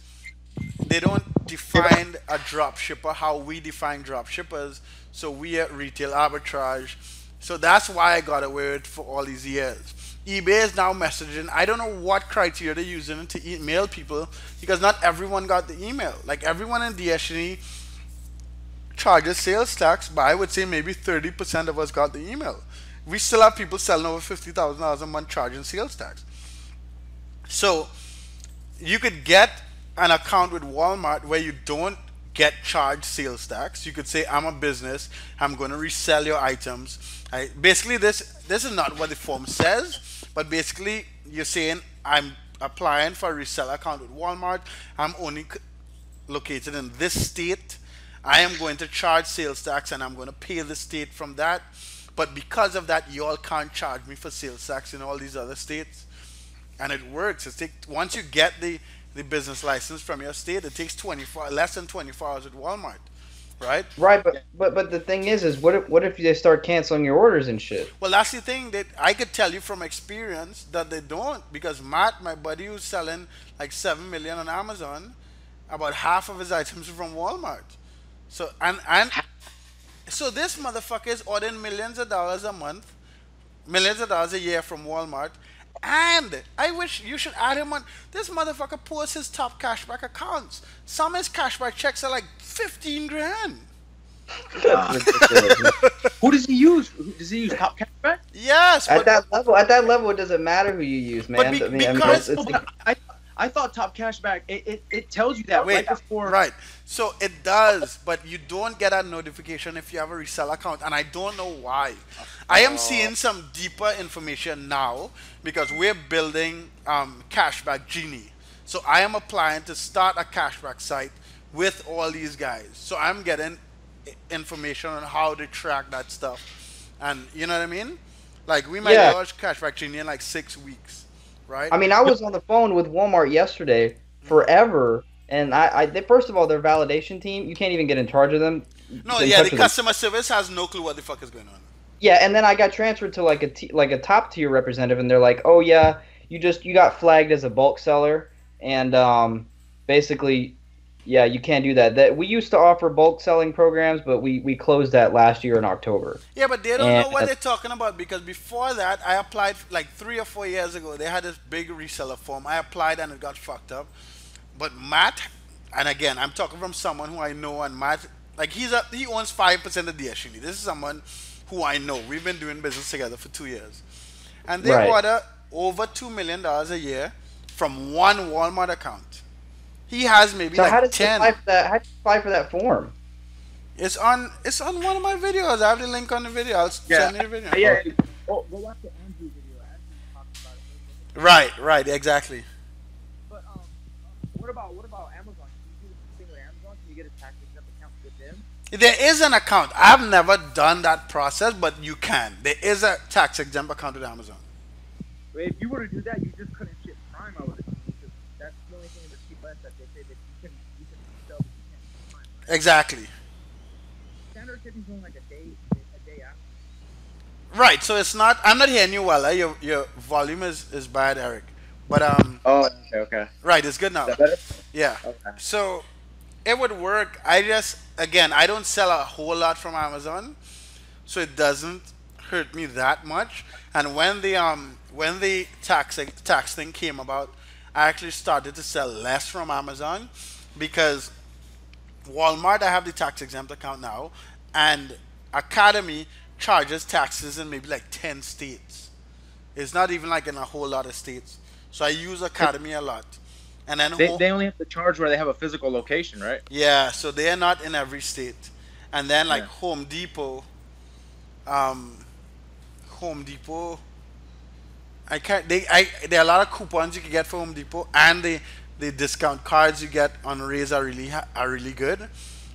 they don't define a drop shipper how we define drop shippers. So we at retail arbitrage. So that's why I got away with it for all these years. eBay is now messaging. I don't know what criteria they're using to email people because not everyone got the email. Like everyone in DSHE charges sales tax, but I would say maybe 30% of us got the email. We still have people selling over $50,000 a month charging sales tax. So you could get an account with Walmart where you don't get charged sales tax. You could say, I'm a business, I'm going to resell your items. Basically, this is not what the form says, but basically you're saying, I'm applying for a reseller account with Walmart. I'm only located in this state. I am going to charge sales tax and I'm going to pay the state from that. But because of that, you all can't charge me for sales tax in all these other states. And it works. Once you get the business license from your state, it takes less than 24 hours at Walmart, right? Right, but the thing is what if they start canceling your orders and shit? Well, that's the thing that I could tell you from experience that they don't, because Matt, my buddy who's selling like 7 million on Amazon, about half of his items are from Walmart. So so this motherfucker is ordering millions of dollars a month, millions of dollars a year from Walmart. And I wish you should add him on. This motherfucker posts his top cashback accounts. Some of his cashback checks are like 15 grand. Who does he use? Does he use Top Cashback? Yes. At that level, it doesn't matter who you use, man. I thought Top Cashback, it tells you that right before. Right. So it does, but you don't get a notification if you have a reseller account, and I don't know why. I am seeing some deeper information now because we're building Cashback Genie. So I am applying to start a cashback site with all these guys. So I'm getting information on how to track that stuff, and you know what I mean? Like we might launch Cashback Genie in like 6 weeks. Right. I mean, I was on the phone with Walmart yesterday forever, and they first of all, their validation team, you can't even get in charge of them. No, yeah, the customer service has no clue what the fuck is going on. Yeah, and then I got transferred to like a top tier representative, and they're like, "Oh yeah, you got flagged as a bulk seller, and basically, yeah, you can't do that. That we used to offer bulk selling programs, but we closed that last year in October." Yeah, but they don't know what they're talking about because before that, I applied like 3 or 4 years ago. They had this big reseller form. I applied and it got fucked up. But Matt, and again, I'm talking from someone who I know, and Matt, like he owns 5% of DSHE. This is someone who I know. We've been doing business together for 2 years, and they order over $2 million a year from one Walmart account. He has maybe like 10. How do you apply for that form? It's on one of my videos. I have the link on the video. I'll send you the video. Yeah. Go watch the Andrew video. Andrew talks about it. Right, exactly. But what about Amazon? Can you do the thing with Amazon? Can you get a tax exempt account with them? There is an account. I've never done that process, but you can. There is a tax exempt account with Amazon. If you were to do that, you just couldn't ship Prime, I would assume, because that's the only thing in the cheap that they say that you can sell, but you can't Prime. Right? Exactly. Standard shipping's only like a day after. Right. So it's not. I'm not hearing you well. Your volume is bad, Eric. But Oh, okay. Right. It's good now. Is that better? Yeah. Okay. So it would work. I don't sell a whole lot from Amazon, so it doesn't hurt me that much. And when the tax thing came about, I actually started to sell less from Amazon because Walmart, I have the tax exempt account now, and Academy charges taxes in maybe like 10 states. It's not even like in a whole lot of states. So I use Academy a lot. And then they only have to charge where they have a physical location, right? Yeah, so they are not in every state. And then like Home Depot, there are a lot of coupons you can get for Home Depot, and the discount cards you get on Raise are really good.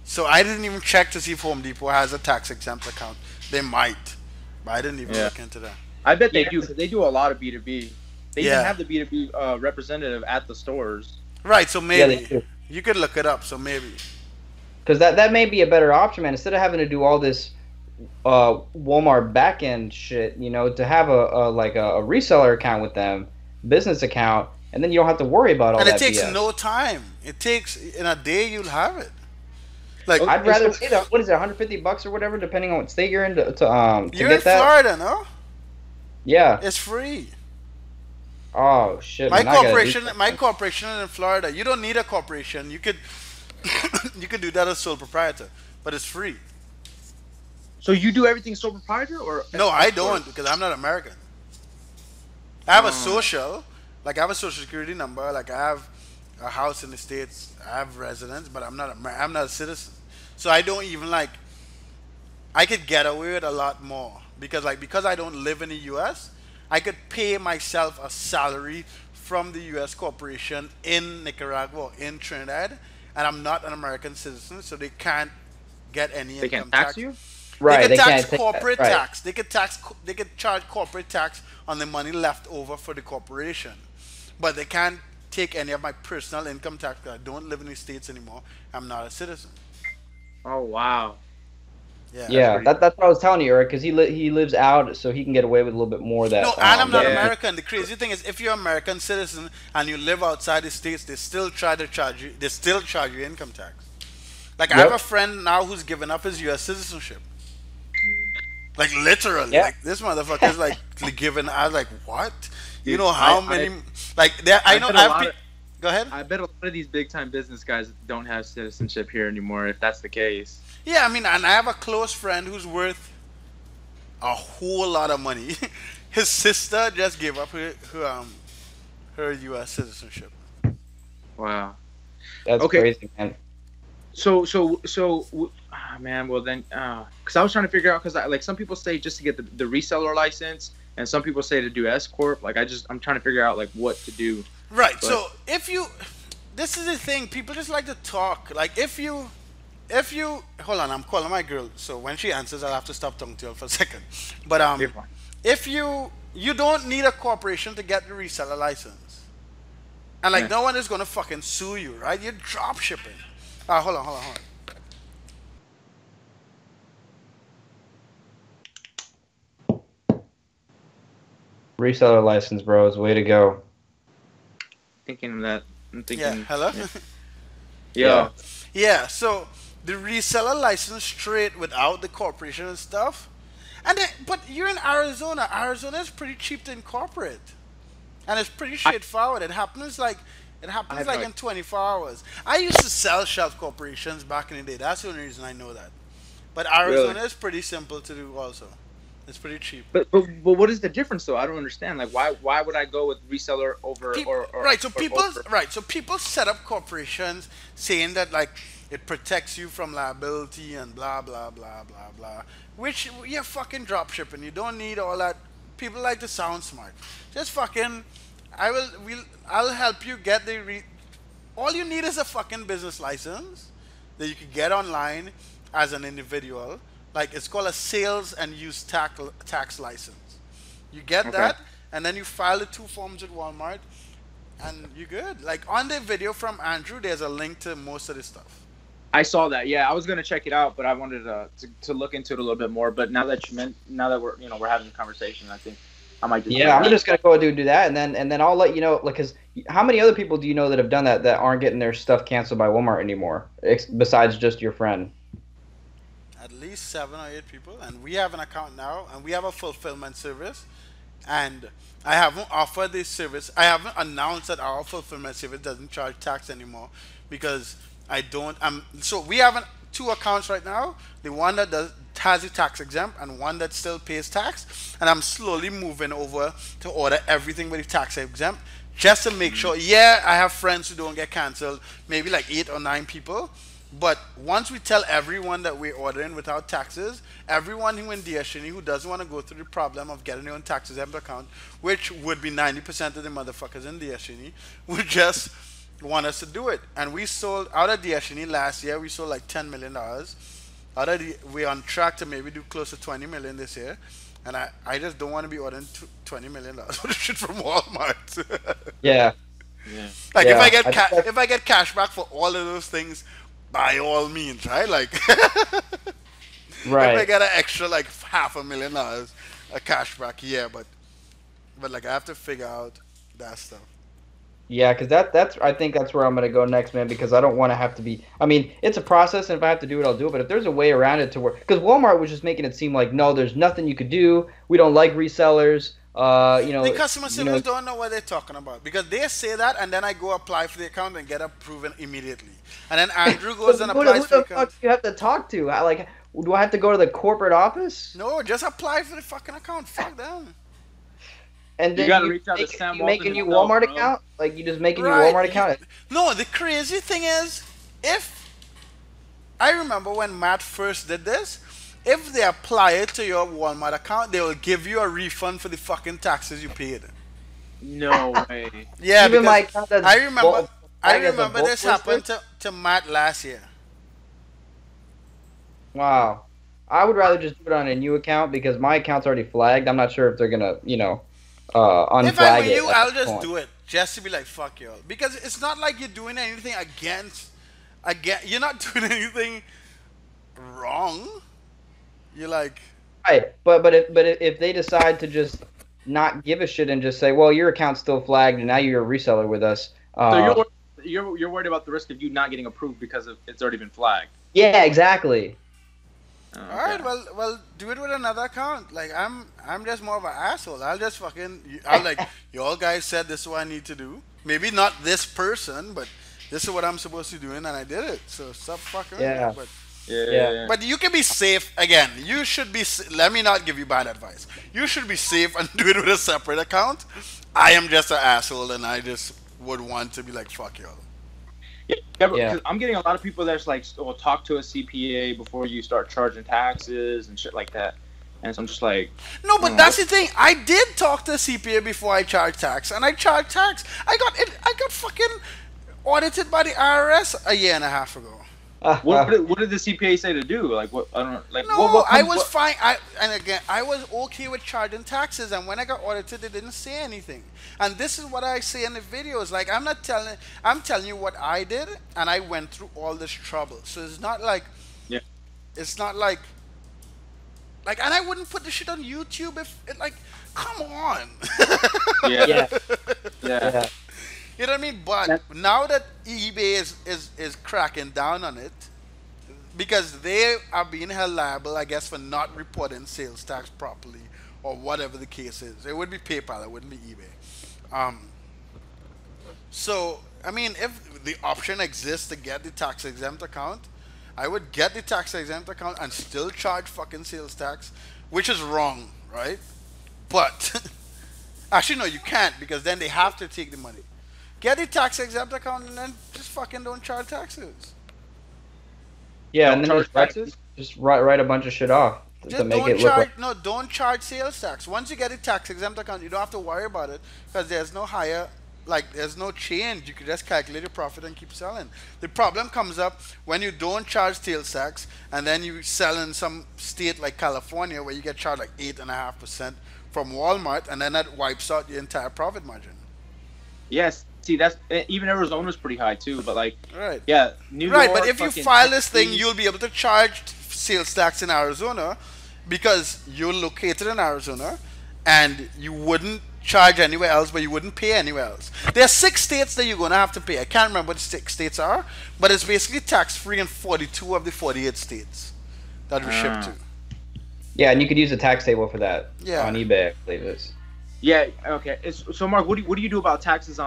So I didn't even check to see if Home Depot has a tax exempt account. They might, but I didn't even look into that. I bet they do, because they do a lot of B2B. They even have the B2B representative at the stores. Right, so maybe you could look it up. So maybe because that may be a better option, man. Instead of having to do all this Walmart backend shit, to have a reseller account with them, business account, and then you don't have to worry about all that. And it takes BS. no time. It takes in a day you'll have it. Like I'd rather pay that. What is it, $150 or whatever, depending on what state you're in to you're get in that. Florida, no? Yeah, it's free. Oh shit, My man! I gotta do corporation, my corporation in Florida. You don't need a corporation. You could you could do that as sole proprietor, but it's free. So you do everything sole proprietor or? No, I don't because I'm not American. I have a social, like I have a social security number, like I have a house in the states, I have residence, but I'm not a citizen. So I don't even like. I could get away with a lot more because I don't live in the U.S. I could pay myself a salary from the U.S. corporation in Nicaragua, in Trinidad, and I'm not an American citizen, so they can't get any They income can't tax tax. you. Right, They they could tax can't take that, corporate right. tax. They could tax. They could charge corporate tax on the money left over for the corporation, but they can't take any of my personal income tax. 'Cause I don't live in the states anymore. I'm not a citizen. Oh wow. Yeah. Yeah, pretty- that's what I was telling you, Eric, because he lives out, so he can get away with a little bit more of that. No, and I'm not yeah. American. The crazy thing is, if you're an American citizen and you live outside the states, they still try to charge you. They still charge you income tax. Like I have Yep. a friend now who's given up his U.S. citizenship. Like literally, Yeah. like this motherfucker's like giving. I was like, what? You Dude, know how I- many? Like there, I know. bet a I have lot pe- of- Go ahead. I bet a lot of these big time business guys don't have citizenship here anymore. If that's the case. Yeah, I mean, and I have a close friend who's worth a whole lot of money. His sister just gave up her U.S. citizenship. Wow. That's Okay. crazy, man. Man, well then, because I was trying to figure out, because like some people say just to get the reseller license, and some people say to do S corp. Like I'm trying to figure out like what to do. Right. But- So this is the thing. People just like to talk. Like if you, hold on, I'm calling my girl. So when she answers, I'll have to stop talking to her for a second. But You're fine. if you don't need a corporation to get the reseller license, and like Yeah. no one is gonna fucking sue you, right? You're drop shipping. Hold on. Reseller license, bro, is the way to go. Thinking of that. I'm thinking. Yeah. Hello. Yeah. Yeah, so the reseller license straight without the corporation and stuff. And then, but you're in Arizona. Arizona is pretty cheap to incorporate. And it's pretty straightforward. It happens like have no in 24 hours. I used to sell shelf corporations back in the day. That's the only reason I know that. But Arizona Really? is pretty simple to do also. It's pretty cheap. But what is the difference though? I don't understand. Like why would I go with reseller over or Right, so or people over- right, so people set up corporations saying that like it protects you from liability and blah blah blah blah blah. Which you're fucking drop shipping. You don't need all that. People like to sound smart. Just fucking I'll help you get all you need is a fucking business license that you can get online as an individual. Like it's called a sales and use tax license. You get Okay. that, and then you file the 2 forms at Walmart, and you're good. Like on the video from Andrew, there's a link to most of this stuff. I saw that. Yeah, I was gonna check it out, but I wanted to look into it a little bit more. But now that we're having a conversation, I think I might just Yeah, I'm just gonna go do that, and then I'll let you know. Like, cause how many other people do you know that have done that aren't getting their stuff canceled by Walmart anymore, besides just your friend? At least 7 or 8 people, and we have an account now, and we have a fulfillment service. And I haven't offered this service. I haven't announced that our fulfillment service doesn't charge tax anymore because I don't. So we have 2 accounts right now. The one that has a tax exempt and one that still pays tax. And I'm slowly moving over to order everything with the tax exempt just to make sure. Yeah, I have friends who don't get canceled, maybe like 8 or 9 people. But once we tell everyone that we're ordering without taxes, everyone who in DSHNE who doesn't want to go through the problem of getting their own tax exempt account, which would be 90% of the motherfuckers in DSHNE, would just want us to do it. And we sold, out of DSHNE last year, we sold like $10 million. We're on track to maybe do close to $20 million this year. And I just don't want to be ordering $20 million worth of shit from Walmart. Yeah. Yeah. Like Yeah, if I get cash back for all of those things, by all means, right? Like Right. if I get an extra like $500,000 a cash back, yeah, but like I have to figure out that stuff. Yeah, because that's I think that's where I'm gonna go next, man. Because I don't want to have to be. I mean, it's a process, and if I have to do it, I'll do it. But if there's a way around it to where, because Walmart was just making it seem like no, there's nothing you could do. We don't like resellers. The customer service don't know what they're talking about because they say that and then I go apply for the account and get approval immediately. And then Andrew goes and applies for the Who the fuck account. do you have to talk to? Like, do I have to go to the corporate office? No, just apply for the fucking account. Fuck them. And then You gotta reach out to Sam you make a Walton new himself, Walmart bro. account? Like, you just make a new Right. Walmart account? No, the crazy thing is, if I remember when Matt first did this, if they apply it to your Walmart account, they will give you a refund for the fucking taxes you paid. No way. Yeah, Even my because account that's I remember. I as a remember bulk this listed? happened to Matt last year. Wow. I would rather just do it on a new account because my account's already flagged. I'm not sure if they're gonna, unflag If I were it. you, I'll just do it just to be like fuck y'all, because it's not like you're doing anything you're not doing anything wrong. You're like, Right, but if they decide to just not give a shit and just say, well, your account's still flagged and now you're a reseller with us. So you're worried about the risk of you not getting approved because it's already been flagged. Yeah, exactly. Oh, all right, well, do it with another account. Like I'm just more of an asshole. I'll like, y'all guys said this is what I need to do. Maybe not this person, but this is what I'm supposed to do, and I did it. So stop fucking with Yeah. me. But Yeah. But you can be safe. Again, you should be. Let me not give you bad advice. You should be safe and do it with a separate account. I am just an asshole, and I just would want to be like, fuck y'all. Yeah, but Yeah. 'cause I'm getting a lot of people that's like, "Oh, talk to a CPA before you start charging taxes and shit like that." And so I'm just like, No, but that's the thing. I did talk to a CPA before I charged tax, and I charged tax. I got fucking audited by the IRS a year and a half ago. what did the CPA say to do? Like, what? I don't like. No, what I was fine. I was okay with charging taxes, and when I got audited, they didn't say anything. And this is what I say in the videos. Like, I'm telling you what I did, and I went through all this trouble. So it's not like, Yeah. it's not like, and I wouldn't put this shit on YouTube come on. Yeah. Yeah. Yeah. You know what I mean? But now that eBay is cracking down on it, because they are being held liable, I guess, for not reporting sales tax properly or whatever the case is. It would be PayPal, it wouldn't be eBay. So, I mean, if the option exists to get the tax exempt account, I would get the tax exempt account and still charge fucking sales tax, which is wrong, right? But actually, no, you can't, because then they have to take the money. Get the tax exempt account and then just fucking don't charge taxes. Yeah, Don't and then charge just write, taxes? just write a bunch of shit off to Just make don't it look charge. like. No, don't charge sales tax. Once you get a tax exempt account, you don't have to worry about it because there's no there's no change. You can just calculate your profit and keep selling. The problem comes up when you don't charge sales tax and then you sell in some state like California where you get charged like 8.5% from Walmart, and then that wipes out your entire profit margin. Yes. See, that's even Arizona's pretty high too. But like, Right. yeah, New Right, York, but if you fucking file this thing, Tennessee- you'll be able to charge sales tax in Arizona because you're located in Arizona and you wouldn't charge anywhere else, but you wouldn't pay anywhere else. There are 6 states that you're going to have to pay. I can't remember what the 6 states are, but it's basically tax-free in 42 of the 48 states that we ship to. Yeah, and you could use the tax table for that Yeah. on eBay, I believe it is. Yeah. Okay. So Mark, what do you do about taxes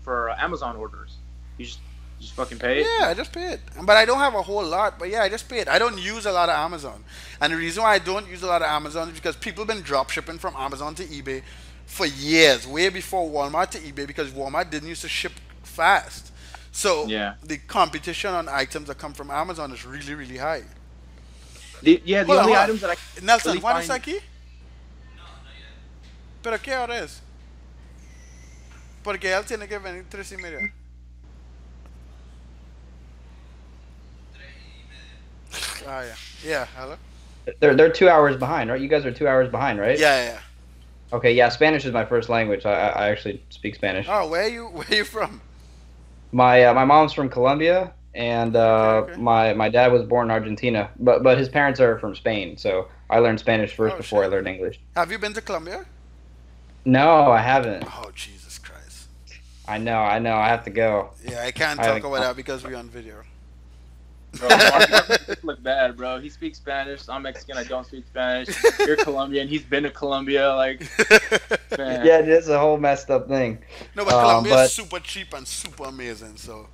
for Amazon orders? You just fucking pay it. Yeah, I just pay it. But I don't have a whole lot, but yeah, I just pay it. I don't use a lot of Amazon. And the reason why I don't use a lot of Amazon is because people have been drop shipping from Amazon to eBay for years, way before Walmart to eBay, because Walmart didn't used to ship fast. So Yeah. the competition on items that come from Amazon is really, really high. The Hold on, only hold on. items that I Nelson, really ¿cuándo está find- aquí? ¿Pero qué hora es? Porque él tiene que venir 3:30. Ah, yeah. Yeah, hello? They're 2 hours behind, right? You guys are 2 hours behind, right? Yeah. Okay, yeah. Spanish is my first language. I actually speak Spanish. Oh, where are you from? My mom's from Colombia, and Okay. my dad was born in Argentina, but his parents are from Spain. So I learned Spanish first Oh, before shit. I learned English. Have you been to Colombia? No, I haven't. Oh, Jesus Christ. I know. I have to go. Yeah, I can't I talk haven't about gone. that because we're on video. Bro, Mark makes us look bad, bro. He speaks Spanish. I'm Mexican. I don't speak Spanish. You're Colombian. He's been to Colombia. Like, man. Yeah, it's a whole messed up thing. No, but Colombia is But super cheap and super amazing. So,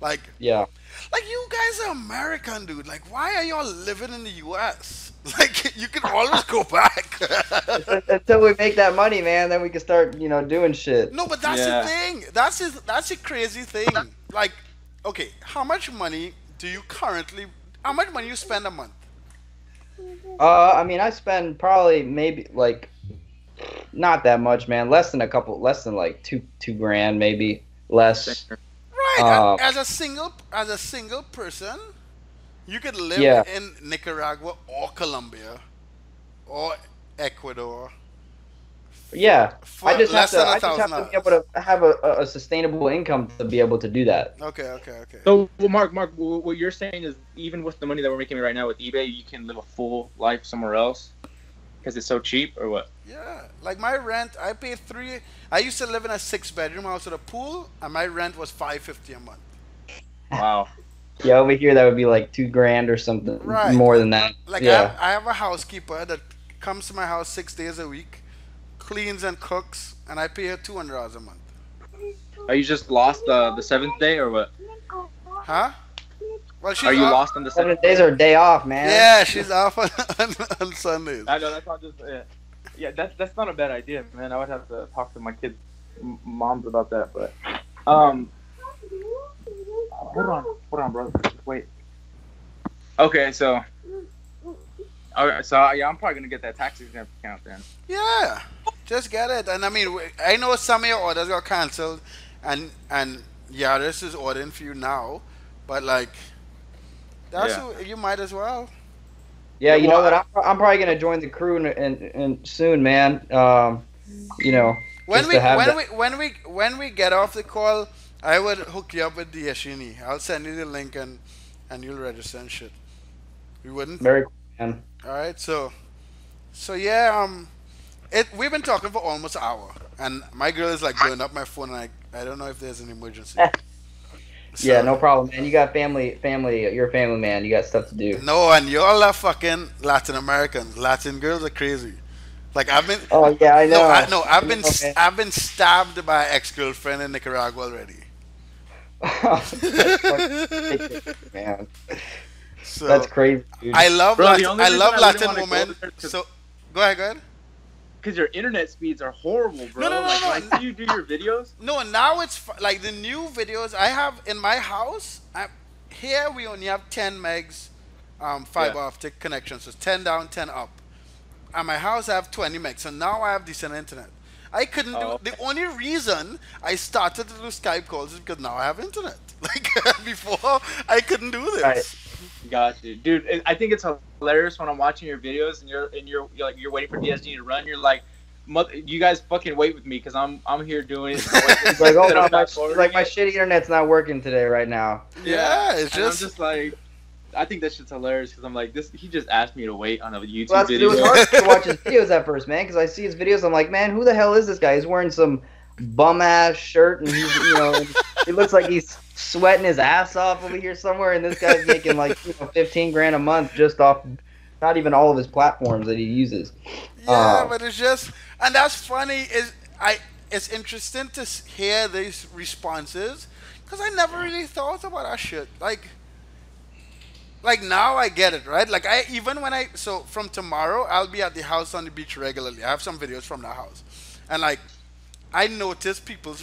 like, yeah, you guys are American, dude. Like, why are y'all living in the U.S.? Like, you can always go back. until we make that money, man, then we can start, doing shit. No, but that's Yeah. the thing. That's a crazy thing. Like, okay, how much money do you currently? How much money you spend a month? I mean, I spend probably maybe like not that much, man. Less than like two grand, maybe less. Right. Uh, As a single person, you could live Yeah. in Nicaragua or Colombia or Ecuador Yeah, for I just have less to. than I just have to $1,000. be able to have a sustainable income to be able to do that. Okay. So, well, Mark, what you're saying is even with the money that we're making right now with eBay, you can live a full life somewhere else because it's so cheap, or what? Yeah, like my rent, I pay I used to live in a 6-bedroom house with a pool, and my rent was $550 a month. Wow. Yeah, over here that would be like 2 grand or something Right. more than that. Like Yeah, I have a housekeeper that comes to my house 6 days a week, cleans and cooks, and I pay her $200 a month. Are you just lost the seventh day, or what? Huh? Well, she's Are you off. lost on the 7 seventh days day? are a day off, man. Yeah, she's off on Sundays. I know that's not just. Yeah, that's not a bad idea, man. I would have to talk to my kids' moms about that, but hold on, bro. Just wait. Okay, so. Okay, so yeah, I'm probably gonna get that tax exempt account then. Yeah, just get it. And I mean, I know some of your orders got canceled, and yeah, this is ordering for you now, but like, you might as well. Yeah, you Well, know what? I'm probably gonna join the crew and soon, man. When just we to have when that. when we get off the call, I would hook you up with the Yashini. I'll send you the link and you'll register and shit. You wouldn't? Very cool, man. All right, so yeah, we've been talking for almost an hour, and my girl is like blowing up my phone, and I don't know if there's an emergency. Yeah, So- no problem, man. You got family. You're a family man. You got stuff to do. No, and y'all are fucking Latin Americans. Latin girls are crazy. Like I've been. Oh yeah, I know. I've been Okay. I've been stabbed by an ex-girlfriend in Nicaragua already. That's fucking man. So That's crazy, dude. I love Bro, the Latin, only I reason love I Latin wouldn't wanna go women. there is 'cause- So go ahead. Because your internet speeds are horrible, bro. No, Like, no. when I see you do your videos. No, now it's like the new videos I have in my house. Here we only have 10 megs fiber optic connection, so it's 10 down, 10 up. At my house, I have 20 megs, so now I have decent internet. I couldn't do. The only reason I started to do Skype calls is because now I have internet. Like before, I couldn't do this. Right. Got you, dude. I think it's hilarious when I'm watching your videos and you're like you're waiting for DSG to run. You're like, you guys fucking wait with me because I'm here doing it. It's like, oh no, my shitty internet's not working today right now. Yeah, it's And I'm just. just like, I think that shit's hilarious because I'm like, he just asked me to wait on a YouTube Well, it video. was hard to watch his videos at first, man, because I see his videos. I'm like, man, who the hell is this guy? He's wearing some bum ass shirt, and he's, he looks like he's sweating his ass off over here somewhere, and this guy's making like 15 grand a month just off not even all of his platforms that he uses. Yeah, but it's just, and that's funny. It's interesting to hear these responses because I never really thought about that shit. Like now I get it, right? Like so from tomorrow I'll be at the house on the beach regularly. I have some videos from that house, and like I notice people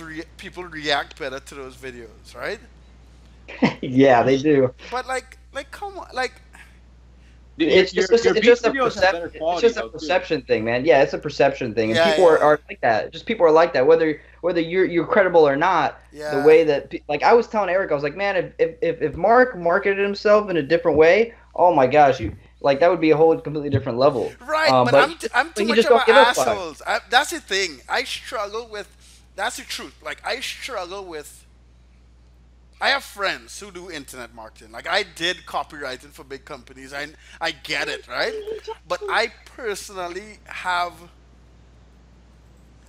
react better to those videos, right? Yeah, they do. But like come on, like. Dude, It's just a videos have better quality, though, too. perception thing, man. Yeah, it's a perception thing, and Yeah, people yeah. are like that. Just people are like that, whether you're credible or not. Yeah. The way that, like, I was telling Eric, I was like, man, if Mark marketed himself in a different way, oh my gosh, that would be a whole completely different level. Right, but I'm too you much just of don't an give a fuck. assholes. That's the thing. I struggle with. That's the truth. Like I struggle with. I have friends who do internet marketing. Like I did copywriting for big companies. I get it, right? But I personally have.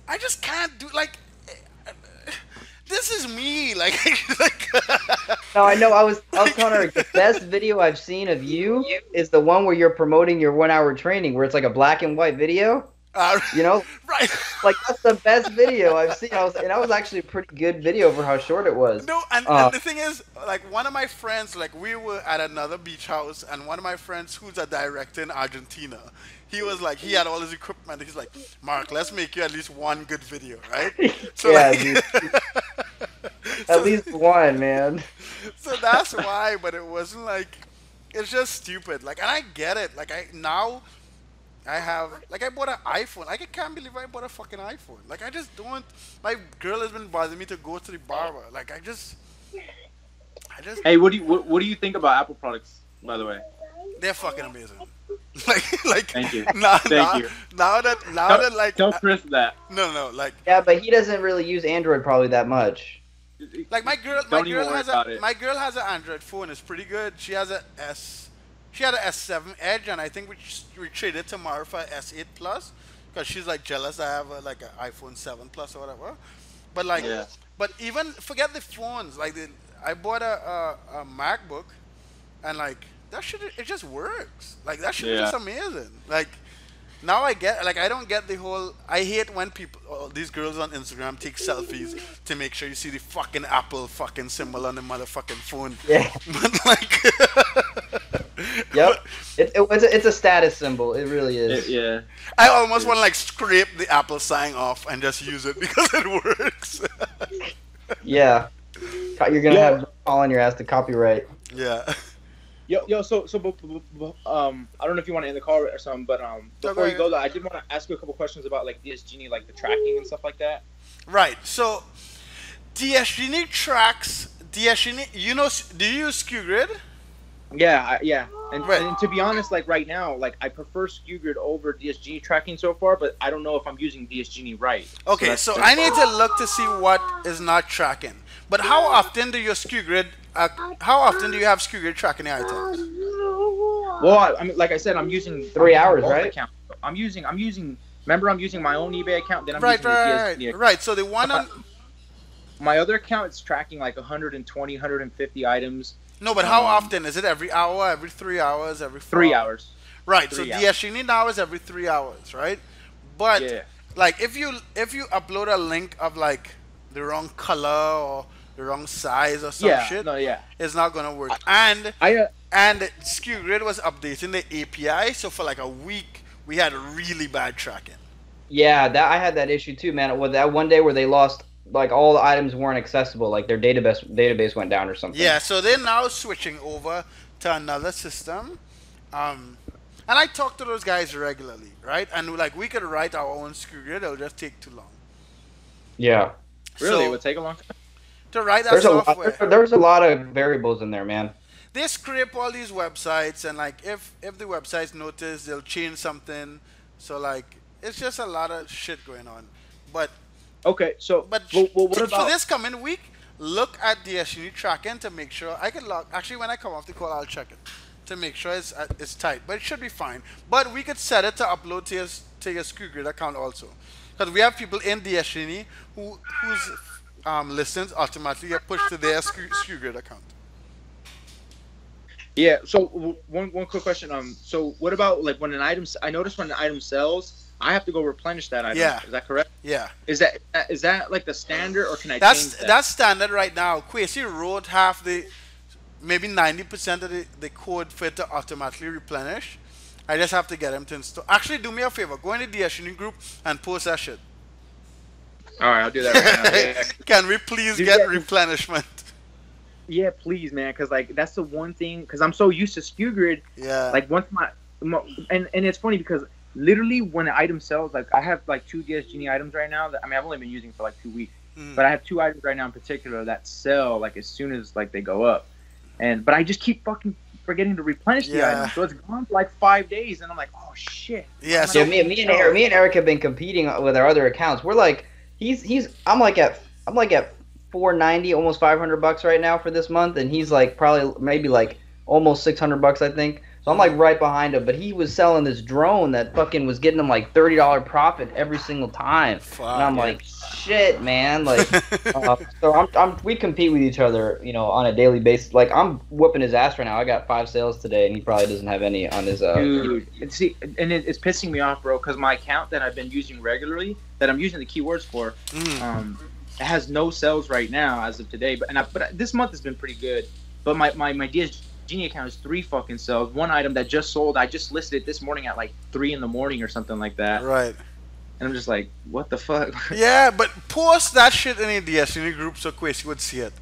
I just can't do like. This this is me. Like, No, I know. I was telling her the best video I've seen of you is the one where you're promoting your 1 hour training, where it's like a black and white video. You know, right. like that's the best video I've seen. That was actually a pretty good video for how short it was. No, and the thing is, like, one of my friends, like, we were at another beach house, and one of my friends who's a director in Argentina, he was like, he had all his equipment. He's like, Mark, let's make you at least one good video, right? So yeah, like, dude. At least one, man. So that's why, but it wasn't like, it's just stupid. Like, and I get it. Like, I have, like, I bought an iPhone. Like, I can't believe I bought a fucking iPhone. Like, I just don't, my girl has been bothering me to go to the barber. Like, I just. Hey, what do you think about Apple products, by the way? They're fucking amazing. like. Thank you. Now that like. Tell Chris that. No, like. Yeah, but he doesn't really use Android probably that much. Like, my girl has an Android phone. It's pretty good. She has a She had an S7 Edge, and I think we traded tomorrow for S8 Plus, because she's like jealous I have like an iPhone 7 Plus or whatever. But like, but even forget the phones. Like, I bought a MacBook, and like that shit, it just works. Like, that shit is just amazing. Like, now I get, like, I don't get the whole. I hate when people, these girls on Instagram take selfies to make sure you see the fucking Apple fucking symbol on the motherfucking phone. Yeah. But like. Yep. It's a status symbol. It really is. Yeah. I almost want to like scrape the Apple sign off and just use it because it works. Yeah. You're gonna have calling your ass to copyright. Yeah. Yo. So I don't know if you want to end the call or something, but before you go, though, I did want to ask you a couple questions about like DSGenie, like the tracking and stuff like that. Right. So DSGenie tracks DSGenie. You know, do you use SKUGrid? Yeah. And to be honest, like right now, like I prefer SKUGrid over DSGenie tracking so far, but I don't know if I'm using DSGenie right. Okay, so I need to look to see what is not tracking. But how often do your SKUGrid? How often do you have SKUGrid tracking the items? Well, I mean, like I said, I'm using 3 hours, right? Account. I'm using. Remember, I'm using my own eBay account. Then I'm using the DSGenie account. Right. So the one on my other account, it's tracking like 120, 150 items. No, but how often? Is it every hour, every 3 hours, every 4 3 hours? Right, so DSGenie now is every 3 hours, right? But like if you upload a link of like the wrong color or the wrong size or some shit, it's not gonna work. And SKUGrid was updating the API, so for like a week we had really bad tracking. Yeah, I had that issue too, man. With that one day where they lost, like, all the items weren't accessible, like their database went down or something. Yeah, so they're now switching over to another system. And I talk to those guys regularly, right? And like we could write our own SKUGrid, it'll just take too long. Yeah. Really? It would take a long time? To write that software. There's a lot of variables in there, man. They scrape all these websites, and like if the websites notice, they'll change something. So like it's just a lot of shit going on. But okay, so what about for this coming week? Look at the DSGenie tracking to make sure I can log. Actually, when I come off the call, I'll check it to make sure it's tight. But it should be fine. But we could set it to upload to your SKUGrid account also, because we have people in DSGenie whose listings automatically get pushed to their SKUGrid account. Yeah. So one quick question. So what about like when an item? I noticed when an item sells, I have to go replenish that item. Yeah. Is that correct? Yeah. Is that like the standard, or can I change that? That's standard right now. Quasi wrote maybe 90% of the code for it to automatically replenish. I just have to get him to install. Actually, do me a favor. Go in the DSGenie group and post that shit. All right, I'll do that right now. Yeah. Can we please get replenishment? Yeah, please, man. Because like that's the one thing. Because I'm so used to SKUGrid. Yeah. Like once and it's funny because literally when an item sells, like I have like 2 DSGenie items right now that I've only been using for like 2 weeks, but I have 2 items right now in particular that sell like as soon as like they go up, but I just keep fucking forgetting to replenish the item, so it's gone for like 5 days, and I'm like, oh shit. Yeah. So me and Eric have been competing with our other accounts. We're like, I'm like at $490, almost $500 right now for this month, and he's like probably maybe like almost $600 I think. So I'm like right behind him, but he was selling this drone that fucking was getting him like $30 profit every single time. Fuck, And I'm like, shit, man. Like, so we compete with each other, you know, on a daily basis. Like, I'm whooping his ass right now. I got 5 sales today, and he probably doesn't have any on his. Dude, see, and it's pissing me off, bro, because my account that I've been using regularly, that I'm using the keywords for, it has no sales right now as of today. But this month has been pretty good. But my DS Genie account is 3 fucking sales. One item that just sold, I just listed it this morning at like 3 in the morning or something like that. Right. And I'm just like, what the fuck? Yeah, but post that shit in a Destiny group so Quasi would see it.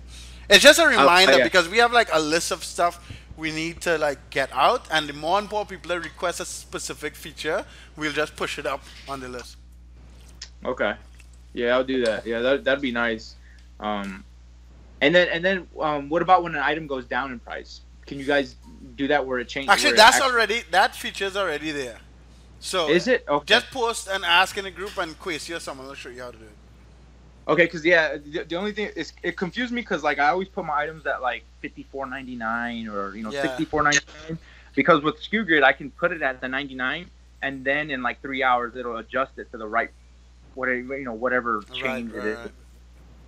It's just a reminder because we have like a list of stuff we need to like get out, and the more and more people that request a specific feature, we'll just push it up on the list. Okay. Yeah, I'll do that. Yeah, that'd be nice. And then what about when an item goes down in price? Can you guys do that where it changes? Actually, that feature is already there. So is it? Okay. Just post and ask in a group, and Quasi or someone will show you how to do it. Okay, because the only thing is it confused me because like I always put my items at like $54.99 or $64.99 because with SKU Grid I can put it at the 99 and then in like 3 hours it'll adjust it to the right whatever change it is.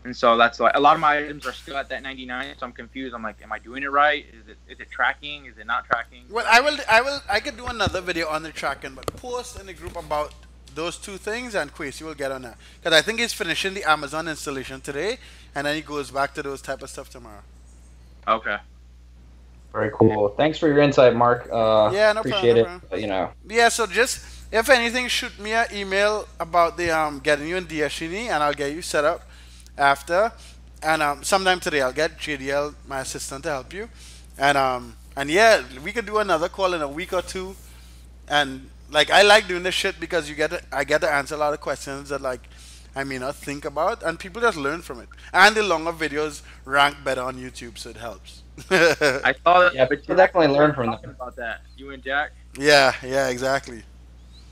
And so that's like a lot of my items are still at that 99, so I'm confused. I'm like, am I doing it right? Is it tracking? Is it not tracking? Well, I could do another video on the tracking, but post in the group about those 2 things, and Quasi will get on that because I think he's finishing the Amazon installation today, and then he goes back to those type of stuff tomorrow. Okay. Very cool. Thanks for your insight, Mark. Yeah, no appreciate problem. It. You know. Yeah, so just if anything, shoot me an email about the getting you in Destiny, and I'll get you set up after. And sometime today I'll get JDL, my assistant, to help you. And yeah, we could do another call in a week or 2. And like I like doing this shit because I get to answer a lot of questions that like I may not think about, and people just learn from it. And the longer videos rank better on YouTube, so it helps. I saw that. Yeah, but you definitely learn from them. About that, you and Jack. Yeah, exactly.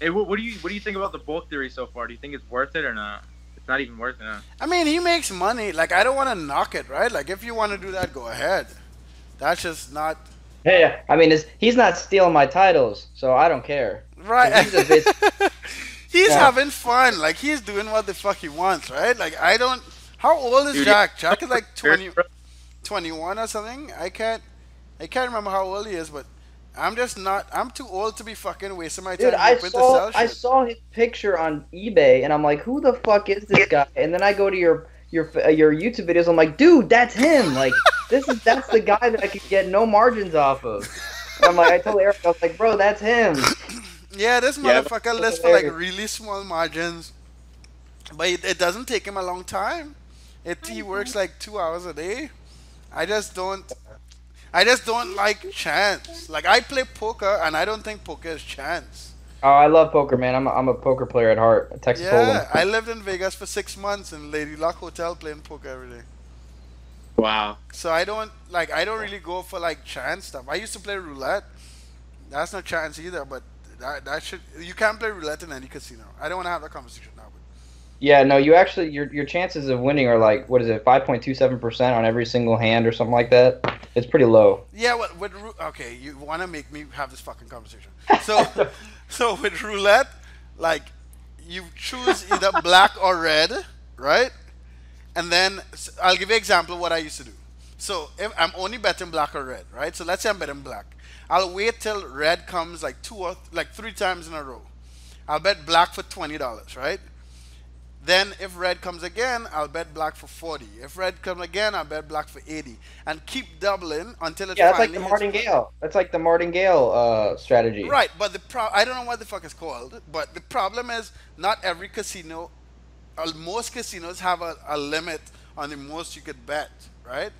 Hey, what do you think about the bulk theory so far? Do you think it's worth it or not? It's not even worth it. Huh? I mean, he makes money. Like, I don't want to knock it, right? Like, if you want to do that, go ahead. That's just not. Hey, I mean, he's not stealing my titles, so I don't care. Right. He's Yeah. having fun. Like, he's doing what the fuck he wants, right? Like, I don't. How old is Jack? Jack is like 21 or something. I can't remember how old he is, but I'm just not. I'm too old to be fucking wasting my time. Dude, I saw his picture on eBay, and I'm like, who the fuck is this guy? And then I go to your YouTube videos. I'm like, dude, that's him. Like, that's the guy that I could get no margins off of. And I'm like, I told Eric, I was like, bro, that's him. Yeah, this motherfucker lists for like really small margins, but it doesn't take him a long time. He works like 2 hours a day. I just don't like chance. Like, I play poker, and I don't think poker is chance. Oh, I love poker, man. I'm a poker player at heart. A Texas Hold'em. I lived in Vegas for 6 months in Lady Luck Hotel playing poker every day. Wow. So I don't really go for like chance stuff. I used to play roulette. That's not chance either, but you can't play roulette in any casino. I don't want to have that conversation now. But. Yeah, no, you actually your chances of winning are like, what is it, 5.27% on every single hand or something like that. It's pretty low. Yeah, okay, you want to make me have this fucking conversation. So with roulette, like, you choose either black or red, right? And then I'll give you an example of what I used to do. So if I'm only betting black or red, right? So let's say I'm betting black. I'll wait till red comes like 3 times in a row. I'll bet black for $20, right? Then if red comes again, I'll bet black for 40. If red comes again, I'll bet black for 80. And keep doubling until it that's finally like the martingale. That's like the martingale strategy. Right, but I don't know what the fuck it's called, but the problem is not every casino, most casinos have a limit on the most you could bet, right?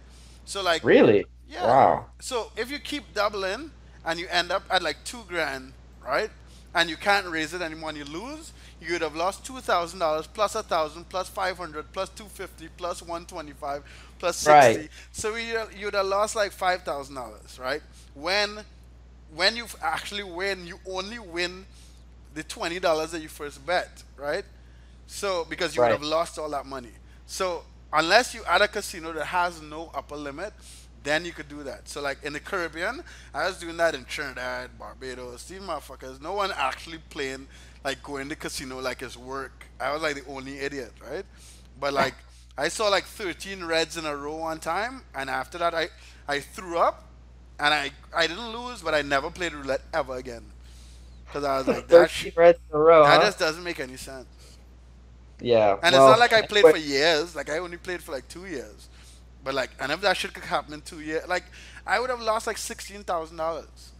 So like. Really? Yeah. Wow. So if you keep doubling and you end up at like $2,000, right? And you can't raise it anymore and you lose, you would have lost $2,000 plus 1,000 plus 500 plus 250 plus 125 plus 60. Right. So you would have lost like $5,000, right? When you actually win, you only win the $20 that you first bet, right? So because you would have lost all that money. So unless you add a casino that has no upper limit, then you could do that. So like in the Caribbean, I was doing that in Trinidad, Barbados. These motherfuckers, no one actually playing like going to casino like it's work. I was like the only idiot, right? But like I saw like 13 reds in a row one time, and after that I threw up, and I didn't lose, but I never played roulette ever again because I was like 13 reds in a row, that huh? just doesn't make any sense. Yeah. And it's Well, not like I played anyway, for years. Like I only played for like 2 years. But like, and if that shit could happen in 2 years, like I would have lost like $16,000.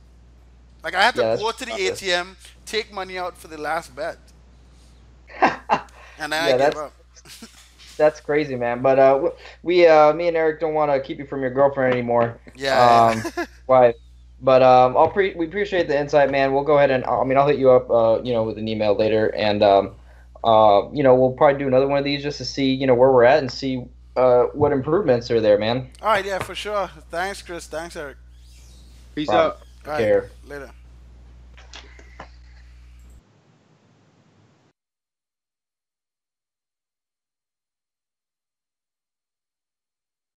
Like I had to yeah, go to the that's ATM, take money out for the last bet, and then I yeah, gave up. that's crazy, man. But me and Eric don't want to keep you from your girlfriend anymore. Yeah, yeah. Why? But we appreciate the insight, man. We'll go ahead and I mean, I'll hit you up, with an email later, and we'll probably do another one of these just to see, where we're at and see what improvements are there, man. All right, yeah, for sure. Thanks, Chris. Thanks, Eric. Peace Problem. out. All Take right, care. later.